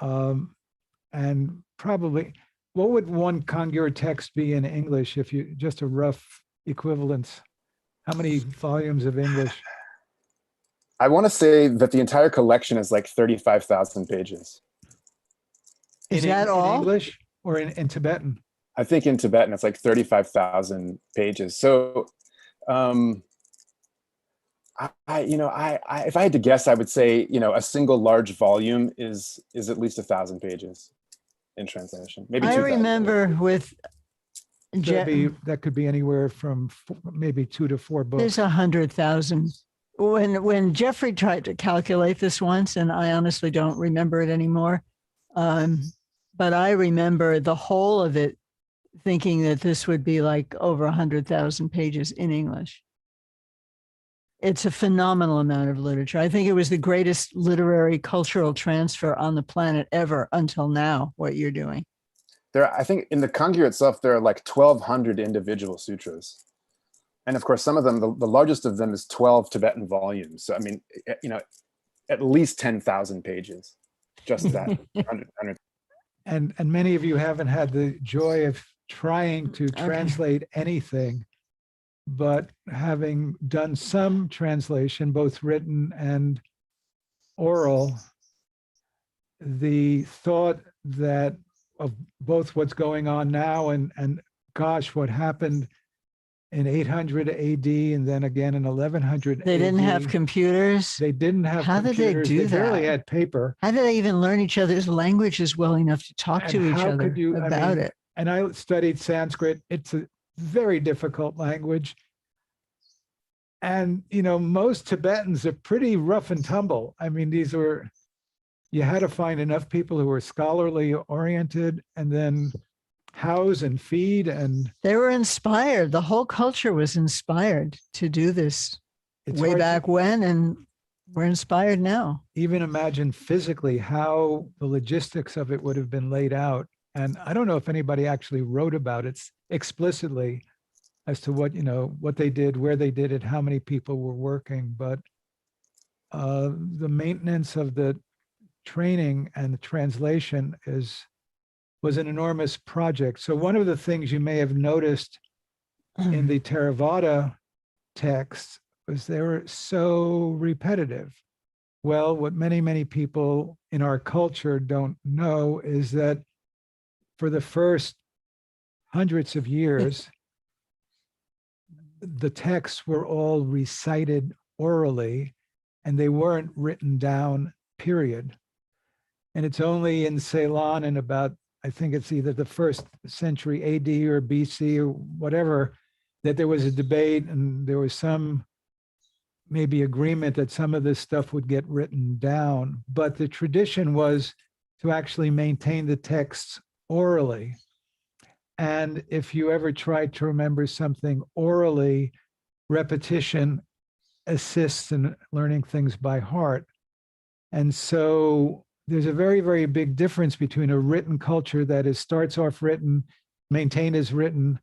And probably, what would one Kangyur text be in English, if you, just a rough equivalence? How many volumes of English? I want to say that the entire collection is like 35,000 pages. Is that all? In English or in Tibetan? I think in Tibetan it's like 35,000 pages. So, if I had to guess, I would say, a single large volume is at least 1,000 pages in translation. Maybe 2,000. I remember with That could be anywhere from maybe 2 to 4 books. There's 100,000. When Jeffrey tried to calculate this once, and I honestly don't remember it anymore, but I remember the whole of it, thinking that this would be like over 100,000 pages in English. It's a phenomenal amount of literature. I think it was the greatest literary cultural transfer on the planet ever until now, what you're doing. I think in the Kangyur itself, there are like 1,200 individual sutras. And of course, some of them, the largest of them is 12 Tibetan volumes. So, I mean, at least 10,000 pages, just that. 100. And many of you haven't had the joy of trying to translate anything, but having done some translation, both written and oral, the thought that of both what's going on now and gosh, what happened in 800 AD and then again in 1100 They didn't have computers. They didn't have How computers. did they do that? They barely had paper. How did they even learn each other's languages well enough to talk to each other about it? And I studied Sanskrit. It's a very difficult language. And, most Tibetans are pretty rough and tumble. I mean, you had to find enough people who were scholarly oriented and then house and feed. And they were inspired. The whole culture was inspired to do this way back when, and we're inspired now. Even imagine physically how the logistics of it would have been laid out. And I don't know if anybody actually wrote about it explicitly as to what they did, where they did it, how many people were working, but the maintenance of the training and the translation was an enormous project. So one of the things you may have noticed in the Theravada texts was they were so repetitive. Well, what many, many people in our culture don't know is that for the first hundreds of years, the texts were all recited orally and they weren't written down, period. And it's only in Ceylon in about, I think it's either the 1st century AD or BC or whatever, that there was a debate and there was some maybe agreement that some of this stuff would get written down. But the tradition was to actually maintain the texts orally. And if you ever try to remember something orally, repetition assists in learning things by heart. And so there's a very, very big difference between a written culture that is starts off written, maintained as written,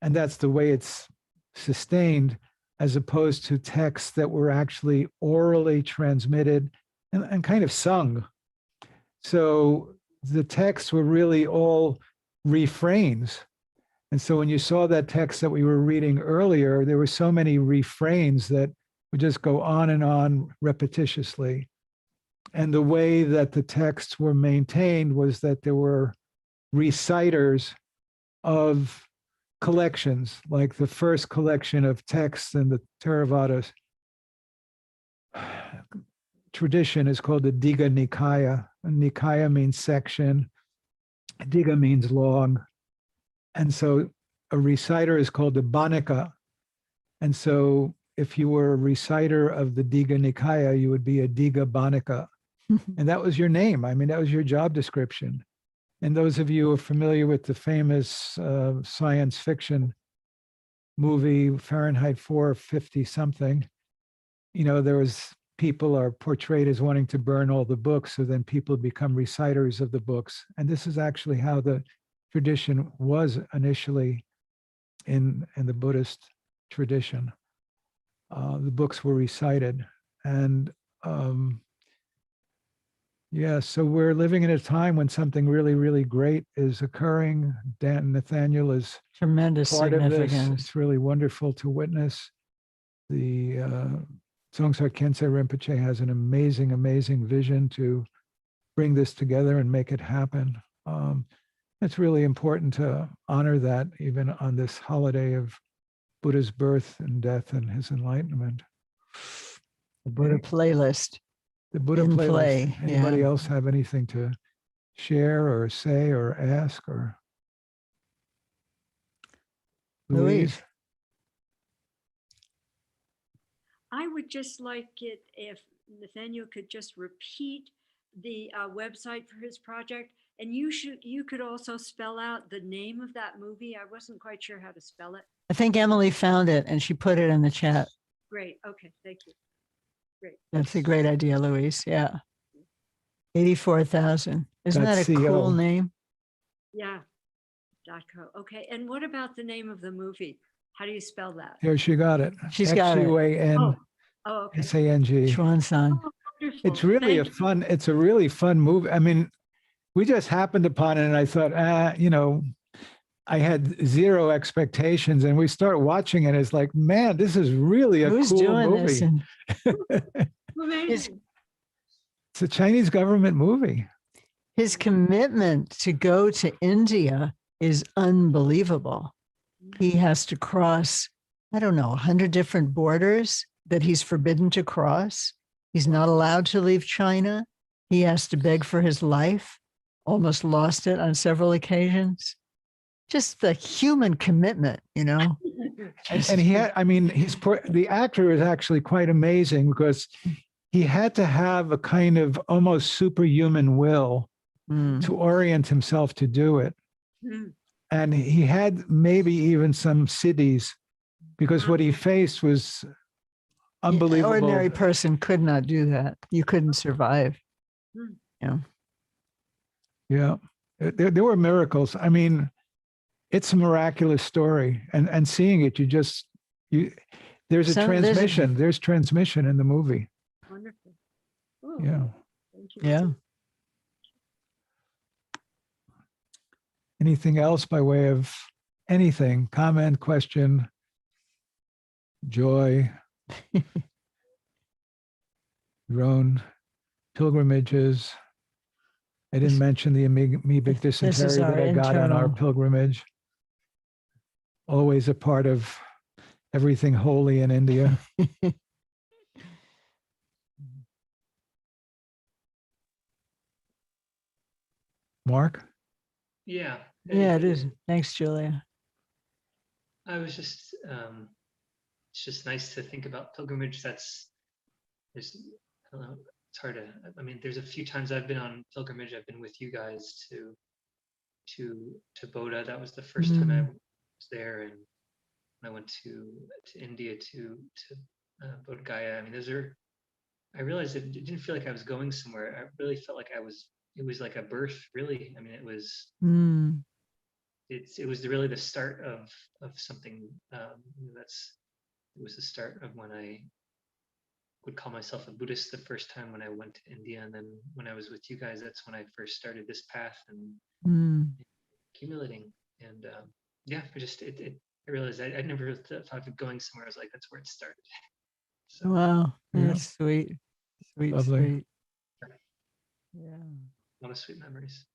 and that's the way it's sustained, as opposed to texts that were actually orally transmitted and kind of sung. So the texts were really all refrains. And so when you saw that text that we were reading earlier, there were so many refrains that would just go on and on repetitiously. And the way that the texts were maintained was that there were reciters of collections, like the first collection of texts in the Theravada tradition is called the Digha Nikaya. And Nikaya means section, Digha means long. And so a reciter is called the Banika. And so if you were a reciter of the Digha Nikaya, you would be a Digha Banika. And that was your name. I mean, that was your job description. And those of you who are familiar with the famous science fiction movie, Fahrenheit 450 something, you know, there was people are portrayed as wanting to burn all the books, so then people become reciters of the books. And this is actually how the tradition was initially in the Buddhist tradition. The books were recited. And yeah, so we're living in a time when something really, really great is occurring. Dan Nathaniel is Tremendous part of this. significance. It's really wonderful to witness. The Dzongsa Khyentse Rinpoche has an amazing, amazing vision to bring this together and make it happen. It's really important to honor that even on this holiday of Buddha's birth and death and his enlightenment. The Buddha playlist. The Buddha in playlist. play, Anybody yeah. else have anything to share or say or ask or? Louise. I would just like it if Nathaniel could just repeat the website for his project, and you could also spell out the name of that movie. I wasn't quite sure how to spell it. I think Emily found it and she put it in the chat. Great. Okay. Thank you. Great. That's a great idea, Louise. Yeah. 84,000. Isn't that a cool name? Yeah. .co. Okay. And what about the name of the movie? How do you spell that? Here, she got it. She's got it. XUAN okay. SANG. Xuanzang. Oh, wonderful. It's really it's a really fun movie. I mean, we just happened upon it and I thought, you know, I had zero expectations and we start watching it. It's like, man, this is really a Who's cool doing movie. this? Amazing. It's a Chinese government movie. His commitment to go to India is unbelievable. He has to cross, I don't know, 100 different borders that he's forbidden to cross. He's not allowed to leave China. He has to beg for his life, almost lost it on several occasions. Just the human commitment, you know. And he had, I mean, the actor is actually quite amazing because he had to have a kind of almost superhuman will to orient himself to do it. And he had maybe even some siddhis because what he faced was unbelievable. An ordinary person could not do that. You couldn't survive. Yeah. Yeah. There were miracles. I mean, it's a miraculous story. And seeing it, there's transmission. There's transmission in the movie. Wonderful. Oh, yeah. Thank you. Yeah. Anything else by way of anything? Comment, question, joy, your own pilgrimages. I didn't mention the amoebic dysentery that I got on our pilgrimage. Always a part of everything holy in India. Mark? Yeah. Yeah, it is. Thanks, Julia. I was just, it's just nice to think about pilgrimage. I don't know, it's hard to, I mean, there's a few times I've been on pilgrimage, I've been with you guys to Boda. That was the first time I was there, and when I went to India to Bodh Gaya. I mean, I realized it didn't feel like I was going somewhere. I really felt like it was like a birth, really. I mean, it was really the start of something. It was the start of when I would call myself a Buddhist the first time when I went to India, and then when I was with you guys, that's when I first started this path and accumulating. And yeah, I realized I never really thought of going somewhere. I was like, that's where it started. So, wow, Yeah. that's sweet, sweet, Lovely. sweet. Yeah. a lot of sweet memories.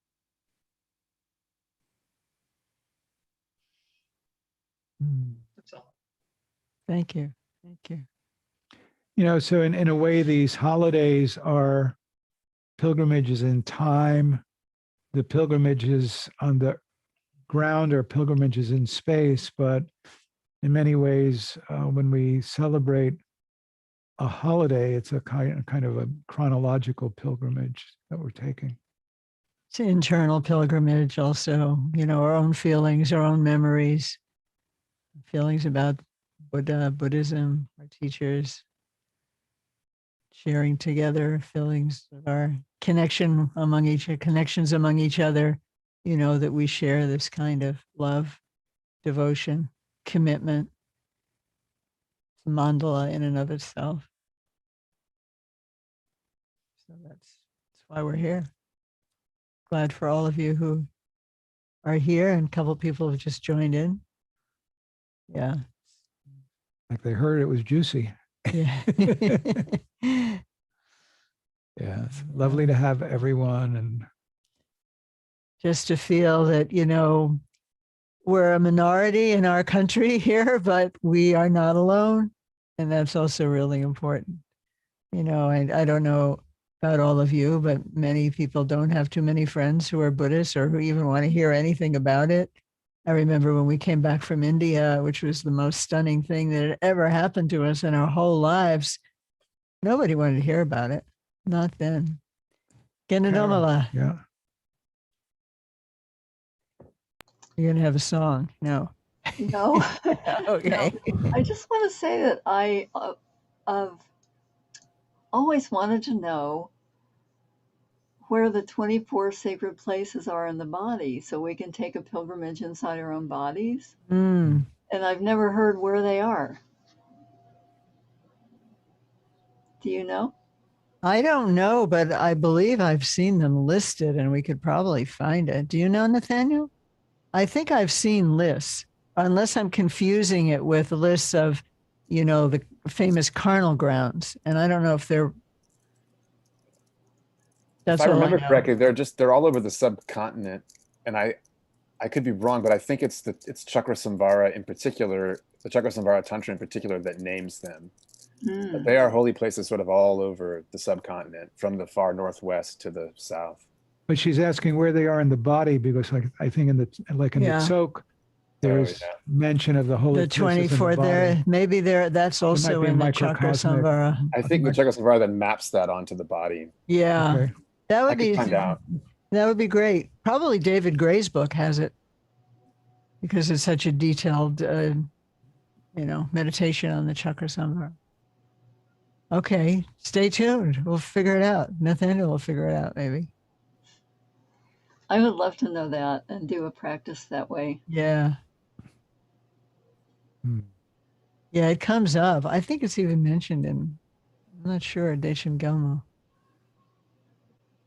That's all. Thank you. Thank you. You know, so in a way, these holidays are pilgrimages in time. The pilgrimages on the ground are pilgrimages in space, but in many ways, when we celebrate a holiday, it's a kind of a chronological pilgrimage that we're taking. It's an internal pilgrimage also, you know, our own feelings, our own memories, feelings about Buddha, Buddhism, our teachers, sharing together, feelings of our connections among each other, you know, that we share this kind of love, devotion, commitment. It's a mandala in and of itself. So that's why we're here. Glad for all of you who are here, and a couple of people have just joined in. Yeah. Like they heard it was juicy. Yeah. Yeah, it's lovely to have everyone, and just to feel that, you know, we're a minority in our country here, but we are not alone. And that's also really important. You know, I don't know about all of you, but many people don't have too many friends who are Buddhists or who even want to hear anything about it. I remember when we came back from India, which was the most stunning thing that had ever happened to us in our whole lives. Nobody wanted to hear about it. Not then. Genadomala. Yeah. You're going to have a song? No. No. Okay. No. I just want to say that I have always wanted to know where the 24 sacred places are in the body so we can take a pilgrimage inside our own bodies. And I've never heard where they are. Do you know? I don't know, but I believe I've seen them listed and we could probably find it. Do you know, Nathaniel? I think I've seen lists, unless I'm confusing it with lists of, you know, the famous carnal grounds. And I don't know if they're. That's if I all remember I know. correctly, they're all over the subcontinent, and I could be wrong, but I think it's Chakrasamvara in particular, the Chakrasamvara Tantra in particular, that names them. But they are holy places sort of all over the subcontinent, from the far northwest to the south. But she's asking where they are in the body, because like I think in the Tzok, there's mention of the holy The places in the 24 body. there, maybe that's also be in the microcosmic. Chakrasamvara. I think the Chakrasamvara then maps that onto the body. Yeah. Okay. That I would could find out. That would be great. Probably David Gray's book has it, because it's such a detailed, you know, meditation on the Chakrasamvara. Okay, stay tuned. We'll figure it out. Nathaniel will figure it out, maybe. I would love to know that and do a practice that way. Yeah. Yeah, it comes up. I think it's even mentioned in, I'm not sure, Dechen Gelmo.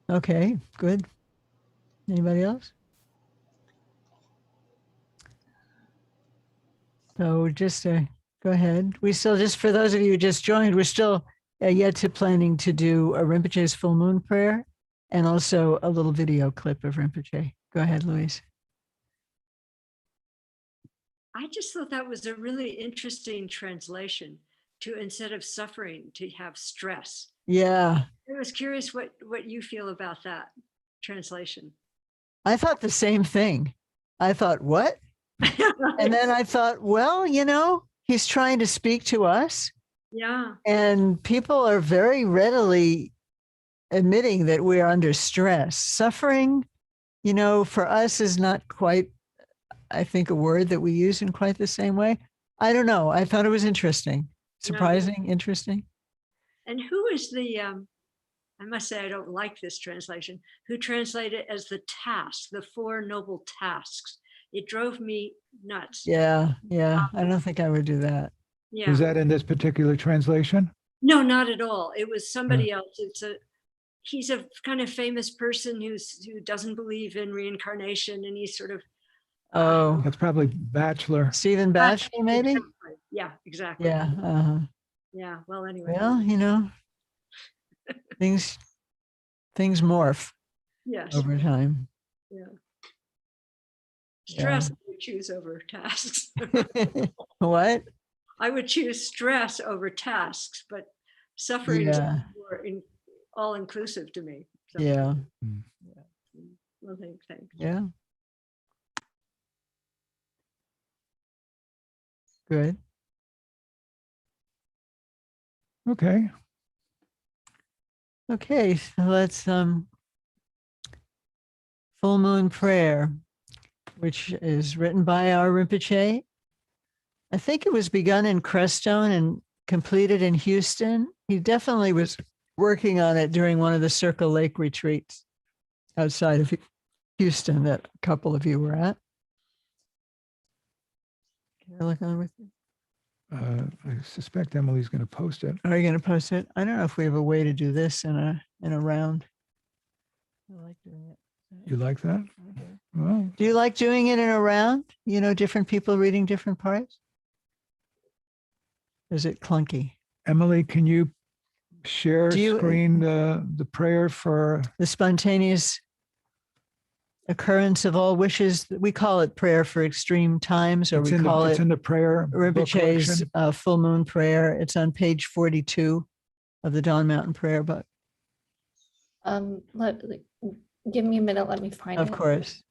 Okay, good. Anybody else? So just go ahead. We still, just for those of you who just joined, we're still yet to planning to do a Rinpoche's full moon prayer and also a little video clip of Rinpoche. Go ahead, Louise. I just thought that was a really interesting translation, to instead of suffering, to have stress. Yeah. I was curious what you feel about that translation. I thought the same thing. I thought, what? And then I thought, well, you know, he's trying to speak to us. Yeah. And people are very readily admitting that we're under stress. Suffering, you know, for us is not quite, I think, a word that we use in quite the same way. I don't know. I thought it was interesting, surprising, interesting. And who is the, I must say, I don't like this translation, who translated it as the task, the Four Noble Tasks. It drove me nuts. Yeah, yeah. I don't think I would do that. Yeah. Was that in this particular translation? No, not at all. It was somebody else. He's a kind of famous person who doesn't believe in reincarnation, and he's sort of. Oh, That's probably Bachelor. Stephen Batchelor, maybe? Exactly. Yeah, exactly. Yeah. Uh-huh. Yeah. Well, anyway. Well, you know, things morph Yes. over time. Yeah. Stress I would choose over tasks. What? I would choose stress over tasks, but suffering is more all inclusive to me. So, Yeah. well, thanks. Yeah. Good. Okay. Okay, so let's Full Moon Prayer, which is written by our Rinpoche. I think it was begun in Crestone and completed in Houston. He definitely was working on it during one of the Circle Lake retreats outside of Houston that a couple of you were at. Can I look on with you? I suspect Emily's going to post it. Are you going to post it? I don't know if we have a way to do this in a round. I like doing it. You like that? Well, do you like doing it in a round? You know, different people reading different parts? Is it clunky? Emily, can you share screen the prayer for the spontaneous occurrence of all wishes? We call it prayer for extreme times, or it's in the prayer Rinpoche's Full Moon Prayer. It's on page 42 of the Dawn Mountain Prayer book. Give me a minute. Let me find it. Of course.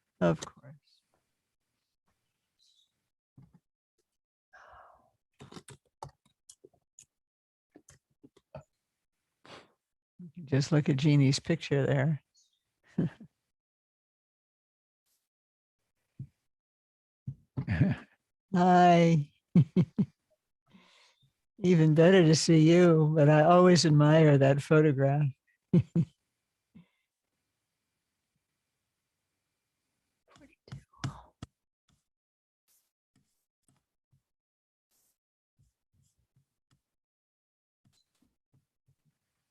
Just look at Jeannie's picture there. Hi. Even better to see you, but I always admire that photograph.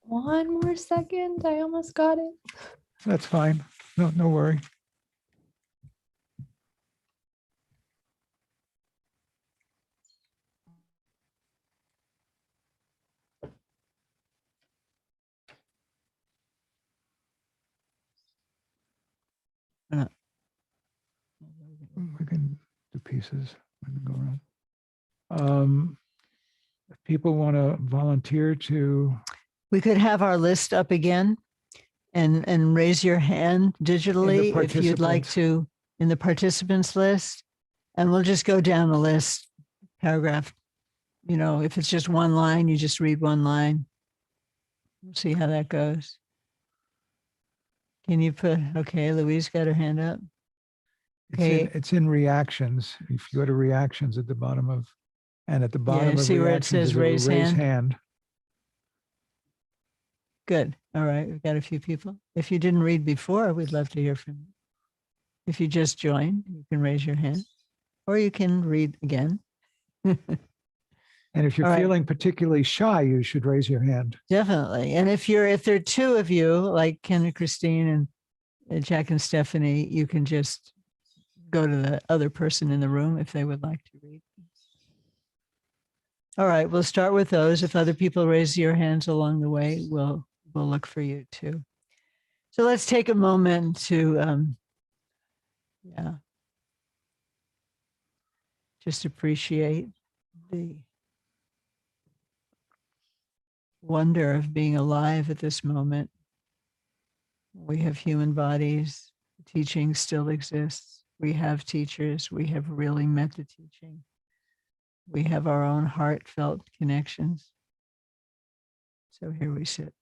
One more second. I almost got it. That's fine. No worry. We can do pieces. We can go around. If people want to volunteer to, we could have our list up again and raise your hand digitally if you'd like to in the participants list, and we'll just go down the list paragraph. You know, if it's just one line, you just read one line. We'll see how that goes. Can you put, okay, Louise got her hand up. Okay. It's in reactions. If you go to reactions at the bottom of, and at the bottom of see where it says raise hand. Good. All right. We've got a few people. If you didn't read before, we'd love to hear from you. If you just joined, you can raise your hand, or you can read again. And if you're feeling particularly shy, you should raise your hand. Definitely. And if there are two of you, like Ken and Christine and Jack and Stephanie, you can just go to the other person in the room if they would like to read. All right, we'll start with those. If other people raise your hands along the way, we'll look for you too. So let's take a moment to, just appreciate the wonder of being alive at this moment. We have human bodies. The teaching still exists. We have teachers. We have really met the teaching. We have our own heartfelt connections. So here we sit.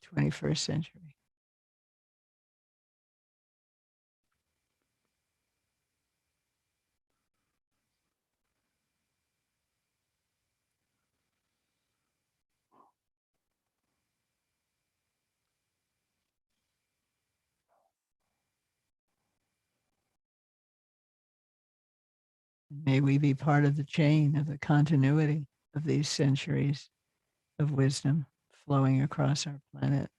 21st century. May we be part of the chain of the continuity of these centuries of wisdom flowing across our planet.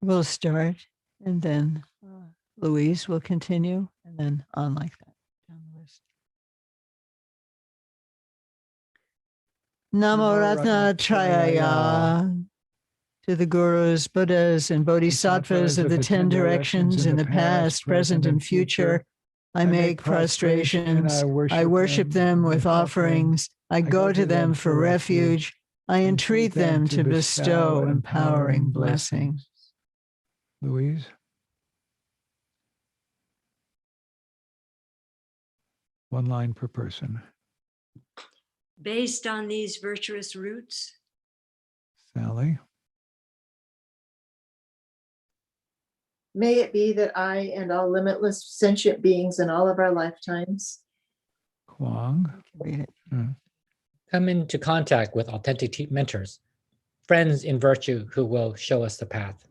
We'll start, and then Louise will continue, and then on like that down the list. Namo Ratna Trayaya. To the gurus, Buddhas, and Bodhisattvas of the 10 directions in the past, present, and future, I make prostrations. I worship them with offerings. I go to them for refuge. I entreat them to bestow empowering blessings. Louise? One line per person. Based on these virtuous roots, Sally? May it be that I and all limitless sentient beings in all of our lifetimes Kwang? Read it. Come into contact with authentic mentors, friends in virtue who will show us the path.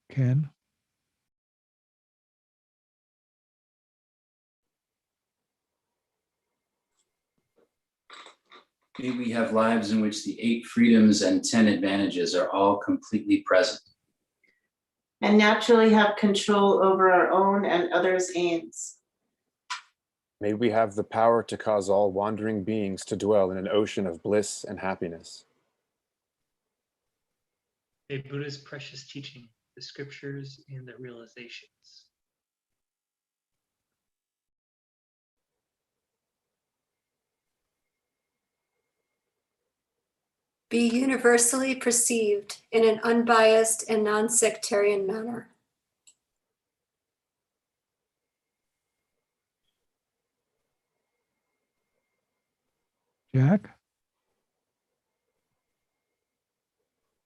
Ken? May we have lives in which the 8 freedoms and 10 advantages are all completely present. And naturally have control over our own and others' aims. May we have the power to cause all wandering beings to dwell in an ocean of bliss and happiness. May Buddha's precious teaching, the scriptures, and their realizations be universally perceived in an unbiased and non-sectarian manner. Jack?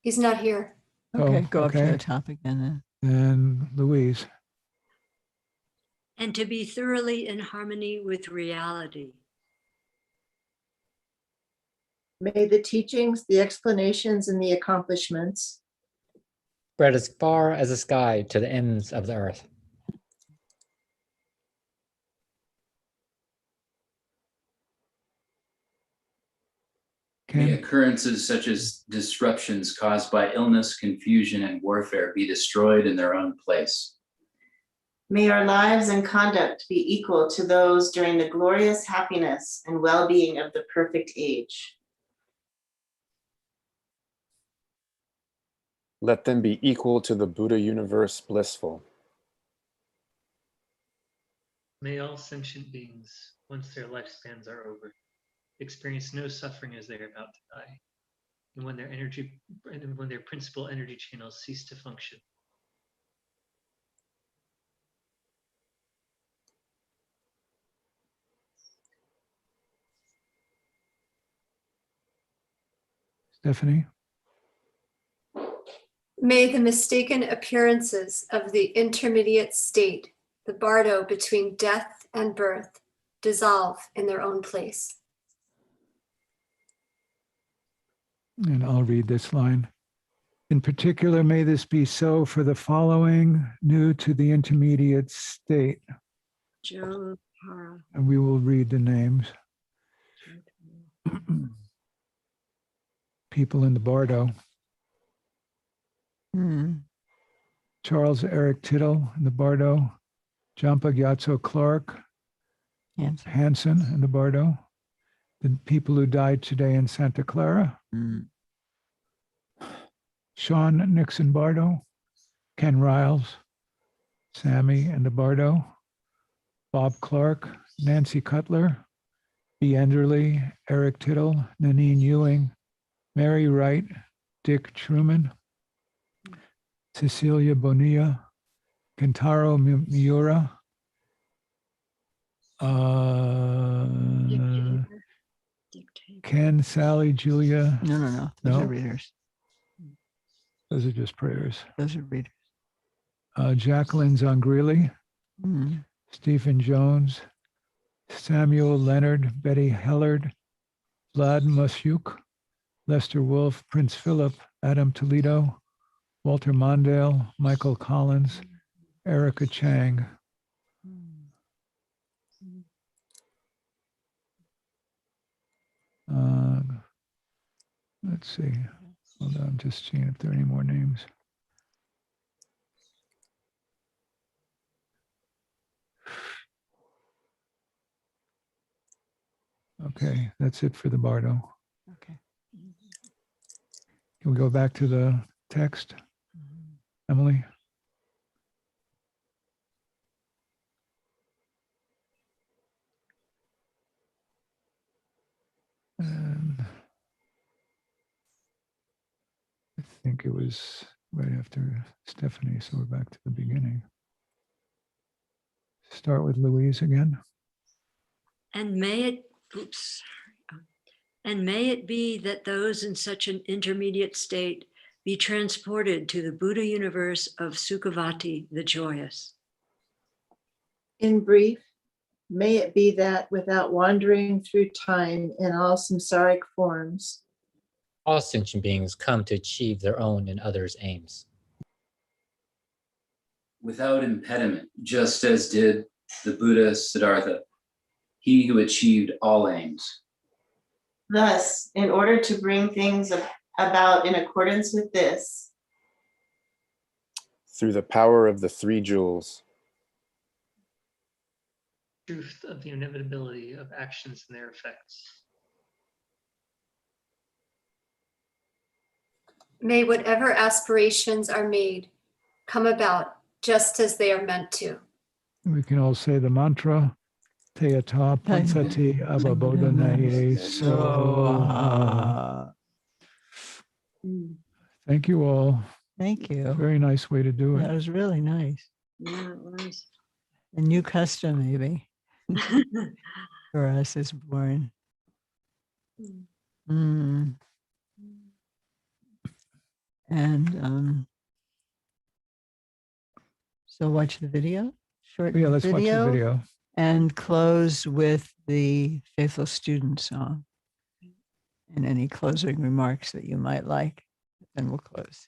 He's not here. Okay, go up to okay. the top again then. And Louise? and to be thoroughly in harmony with reality. may the teachings, the explanations, and the accomplishments Spread as far as the sky to the ends of the earth. May occurrences such as disruptions caused by illness, confusion, and warfare be destroyed in their own place. May our lives and conduct be equal to those during the glorious happiness and well-being of the perfect age. Let them be equal to the Buddha universe blissful. May all sentient beings, once their lifespans are over, experience no suffering as they are about to die, and when their principal energy channels cease to function. Stephanie? May the mistaken appearances of the intermediate state, the bardo between death and birth, dissolve in their own place. And I'll read this line. In particular, may this be so for the following new to the intermediate state. Joe Hara. And we will read the names. People in the bardo. Charles Eric Tittle in the bardo. Jampa Gyatso Clark. Hansen in the bardo. The people who died today in Santa Clara. Sean Nixon Bardo. Ken Riles. Sammy and the bardo. Bob Clark, Nancy Cutler, B. Enderly, Eric Tittle, Nanine Ewing, Mary Wright, Dick Truman, Cecilia Bonilla, Kentaro Miura, Ken, Sally, Julia. No. Those No? are readers. Those are just prayers. Those are readers. Jacqueline Zangrilli, Mm. Stephen Jones, Samuel Leonard, Betty Hellard, Vlad Musyuk, Lester Wolf, Prince Philip, Adam Toledo, Walter Mondale, Michael Collins, Erica Chang. Let's see. Hold on, just seeing if there are any more names. Okay, that's it for the Bardo. Okay. Can we go back to the text, Emily? And I think it was right after Stephanie, so we're back to the beginning. Start with Louise again. And may it, oops, and may it be that those in such an intermediate state be transported to the Buddha universe of Sukhavati the joyous. In brief, may it be that without wandering through time in all samsaric forms, All sentient beings come to achieve their own and others' aims. Without impediment, just as did the Buddha Siddhartha, he who achieved all aims. Thus, in order to bring things about in accordance with this, Through the power of the three jewels, Truth of the inevitability of actions and their effects. May whatever aspirations are made come about just as they are meant to. We can all say the mantra. Teata pansati avabodhanaye soha. Thank you all. Thank you. Very nice way to do That it. was really nice. Yeah, it was. A new custom, maybe, for us is born. Mm. And so watch the video, short Yeah, let's watch the video. and close with the Faithful Student song and any closing remarks that you might like. Then we'll close.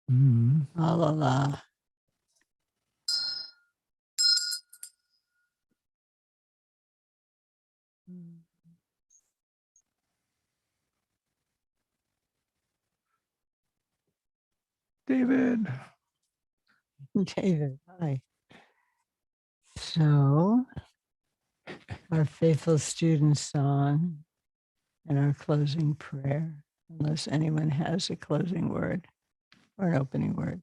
Mhm. La la la. David. David, hi. So, our faithful student song and our closing prayer, unless anyone has a closing word or an opening word.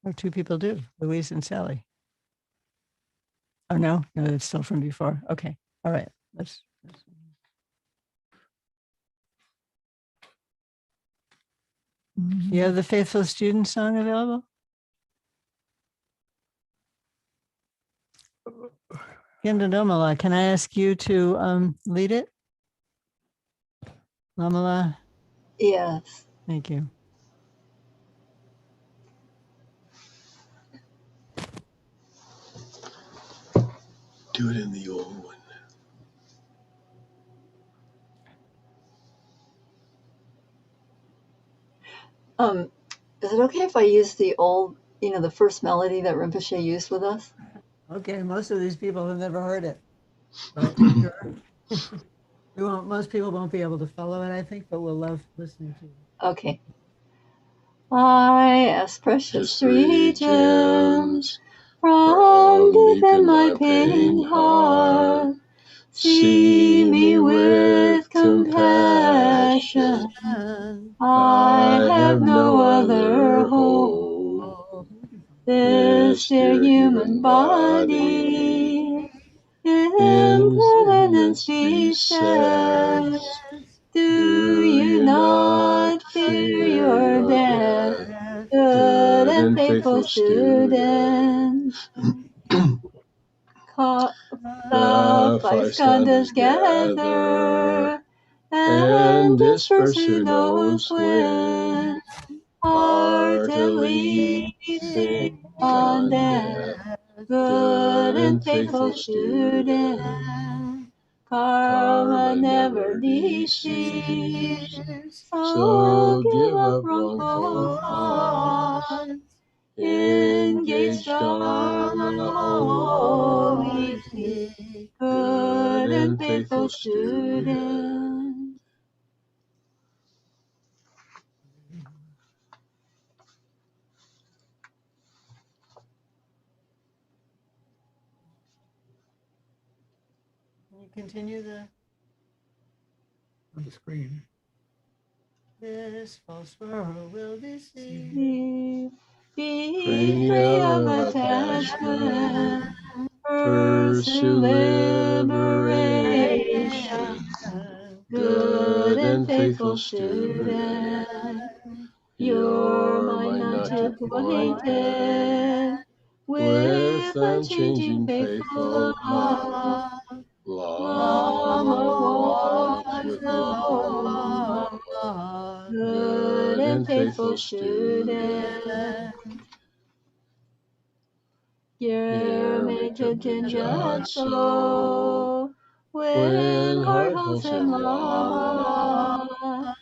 Or two people do, Louise and Sally. Oh, no, that's still from before. Okay, all right, let's. You have the faithful student song available? Kindadomala, can I ask you to lead it? Lamala, Yes. thank you. Do it in the old one. Is it okay if I use the old, the first melody that Rinpoche used with us? Okay, most of these people have never heard it. But sure. Most people won't be able to follow it, I think, but we'll love listening to it. Okay. I ask precious three gems from deep in my pain heart. See me with compassion. I have no other hope. This dear human body, impermanence be said. Do you not fear your death, good and faithful students? The five skandhas gather and disperse who knows when. Heartily sing on death, good and faithful student. Karma never deceives, so give up wrongful thoughts. Engage Dharma wholly, good and faithful student. Can you continue On the screen. This false world will deceive. Be free of attachment, pursue liberation, good and faithful student. Your mind not to pointed, with unchanging faithful love. Lama walks with Lama, good and faithful student. So when heart holds him Lama,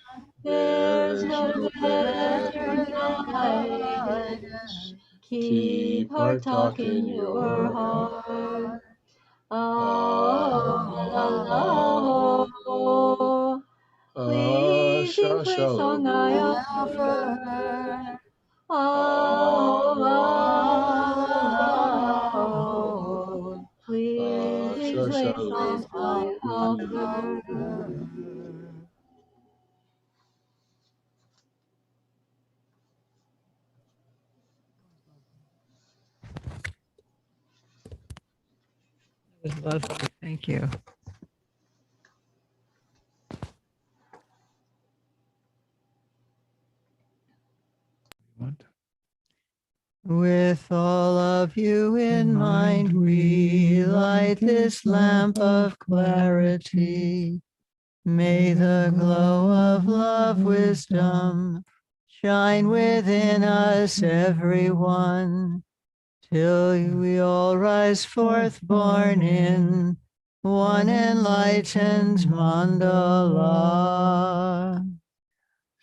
there's no better guidance. Keep heart talk in your heart. Oh, pleasing play song I offer. Oh, pleasing play song I offer. It was lovely. Thank you. What? With all of you in mind, we light this lamp of clarity. May the glow of love, wisdom shine within us, everyone, till we all rise forth born in one enlightened mandala.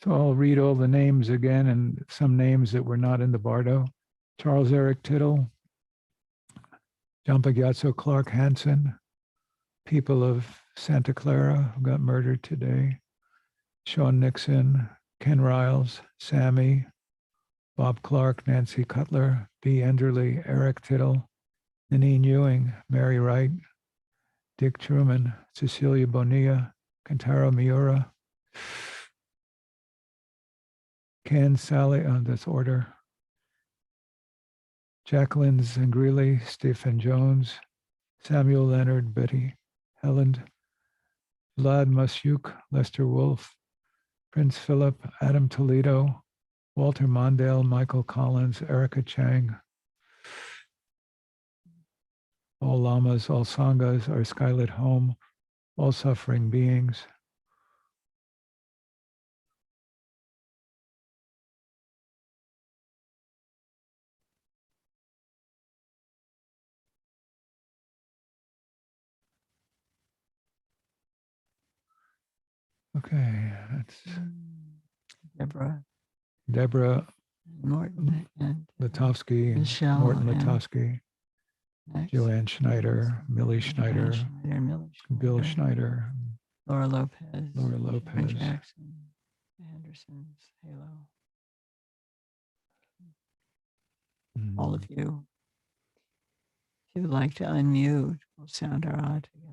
So I'll read all the names again and some names that were not in the Bardo. Charles Eric Tittle, Jampa Gyatso Clark Hansen, people of Santa Clara who got murdered today, Sean Nixon, Ken Riles, Sammy, Bob Clark, Nancy Cutler, B. Enderly, Eric Tittle, Nanine Ewing, Mary Wright, Dick Truman, Cecilia Bonilla, Kentaro Miura, Ken Sally, that's order, Jacqueline Zangrilli, Stephen Jones, Samuel Leonard, Betty Helland, Vlad Masyuk, Lester Wolf, Prince Philip, Adam Toledo, Walter Mondale, Michael Collins, Erica Chang, all lamas, all sanghas, our skylit home, all suffering beings. Okay, that's Deborah Morton and Litovsky, Michelle Morton and Litovsky, Joanne Schneider, Millie Schneider, Bill Schneider, Laura Lopez, Laura Sharon Lopez, Jackson, the Hendersons, Halo, all of you. If you would like to unmute, we'll sound our odd together.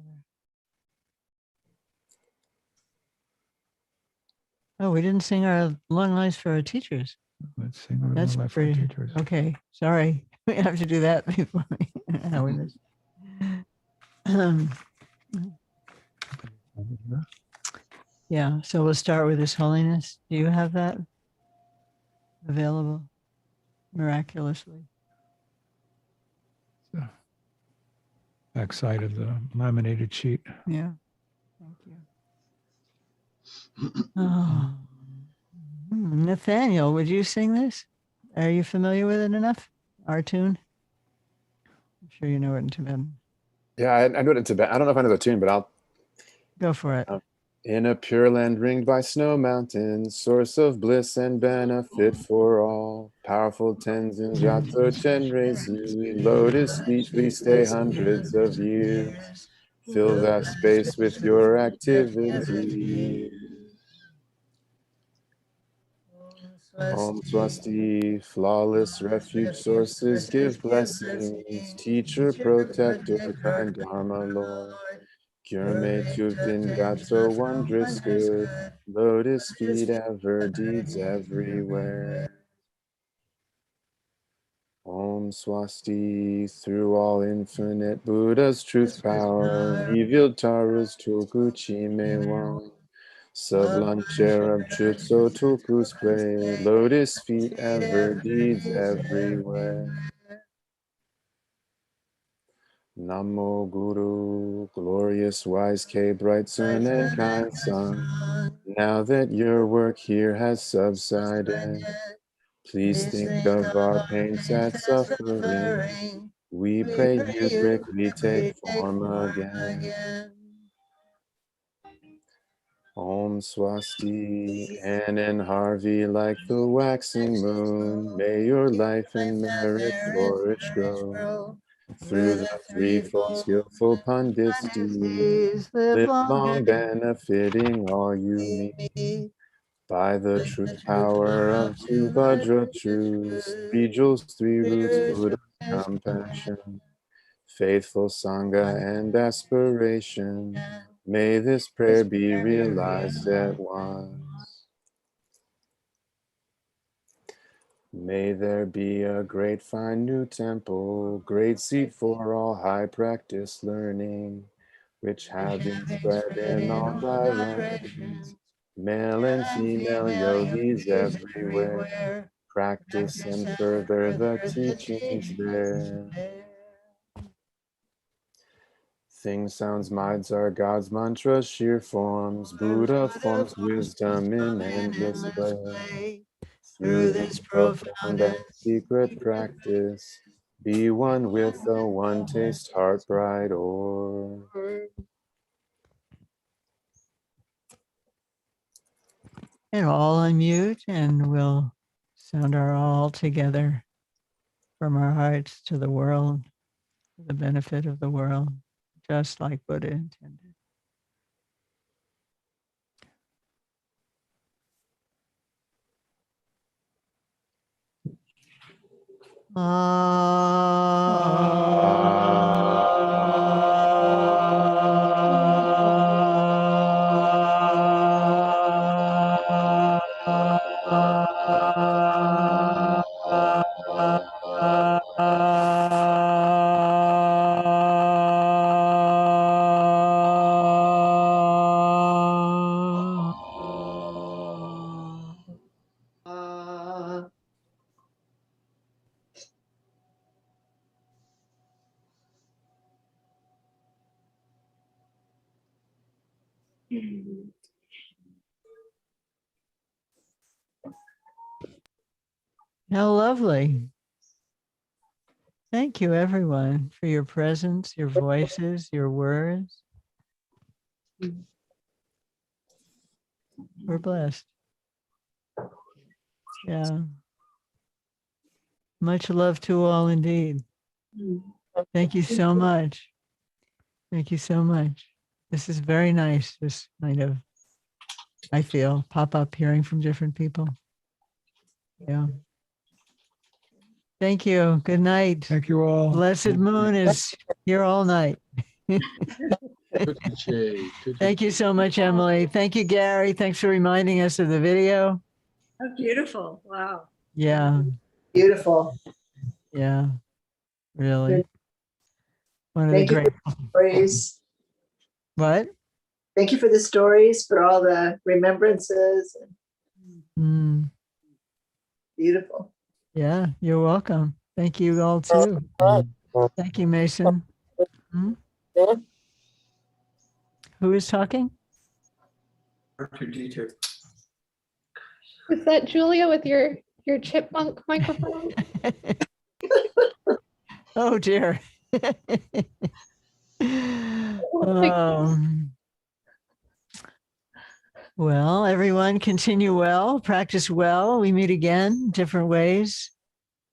Oh, we didn't sing our long lives for our teachers. Let's sing our That's long life for pretty. teachers. Okay, sorry. We have to do that before we miss. Yeah, so we'll start with His Holiness. Do you have that available miraculously? So, backside of the laminated sheet. Yeah, thank you. Oh. Nathaniel, would you sing this? Are you familiar with it enough? Our tune? I'm sure you know it in Tibetan. Yeah, I know it in Tibet. I don't know if I know the tune, but I'll go for it. In a pure land ringed by snow mountains, source of bliss and benefit for all, powerful Tenzin Gyatso Chenrezui, lotus feet we stay hundreds of years. Fill that space with your activity. Om Swasti, flawless refuge sources give blessings, teacher, protector, kind Dharma Lord. Gyurme Tuftin Gyatso, wondrous good, lotus feet ever, deeds everywhere. Om Swasti, through all infinite Buddha's truth power, revealed Tara's Tulku Chime Wang. Sublime cherub Chutso Tulku's play, lotus feet ever, deeds everywhere. Namo Guru, glorious wise K, bright sun and kind sun. Now that your work here has subsided, please think of our pain, sad suffering. We pray you quickly take form again. Om Swasti, Ann and Harvey, like the waxing moon, may your life and merit flourish grow. Through the threefold skillful Pandits live long benefiting all you meet. By the true power of two Vajra truths, three jewels, three roots, Buddha's compassion, faithful Sangha and aspiration, may this prayer be realized at once. May there be a great fine new temple, great seat for all high practice learning, which having spread in all directions, male and female yogis everywhere, practice and further the teachings there. Things, sounds, minds are God's mantras, sheer forms, Buddha forms wisdom in endless way. through this profound and secret practice, be one with the one taste heart bright o'er. And all unmute, and we'll sound our all together from our hearts to the world, for the benefit of the world, just like Buddha intended. How lovely. Thank you, everyone, for your presence, your voices, your words. We're blessed. Yeah. Much love to all indeed. Thank you so much. Thank you so much. This is very nice, this kind of, I feel, pop-up hearing from different people. Yeah. Thank you. Good night. Thank you all. Blessed moon is here all night. Thank you so much, Emily. Thank you, Gary. Thanks for reminding us of the video. Oh, beautiful. Wow. Yeah. Beautiful. Yeah. Really. One of the Thank you great. for the stories. What? Thank you for the stories, for all the remembrances. Mm, Beautiful. yeah, you're welcome. Thank you all too. Thank you, Mason. Hmm? Who is talking? Dr. Dieter. Is that Julia with your chipmunk microphone? Oh dear. um, well, everyone continue well, practice well. We meet again different ways.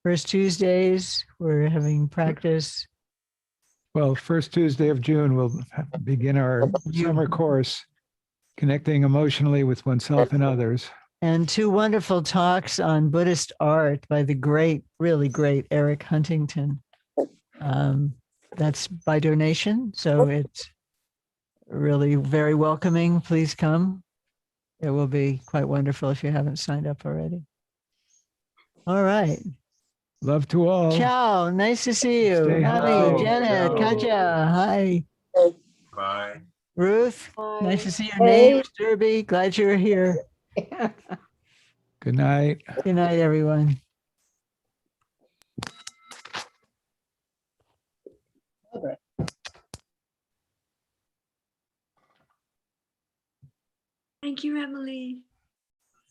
First Tuesdays, we're having practice. Well, first Tuesday of June, we'll begin our summer course, Connecting Emotionally with Oneself and Others. And 2 wonderful talks on Buddhist art by the great, really great Eric Huntington. That's by donation, so it's really very welcoming. Please come. It will be quite wonderful if you haven't signed up already. All right. Love to all. Ciao. Nice to see you. Stay Nami, healthy. Janet, Ciao. Katja. Hi. Bye. Ruth. Nice to see your Hey. name, Derby. Glad you're here. Good night. Good night, everyone. Thank you, Emily.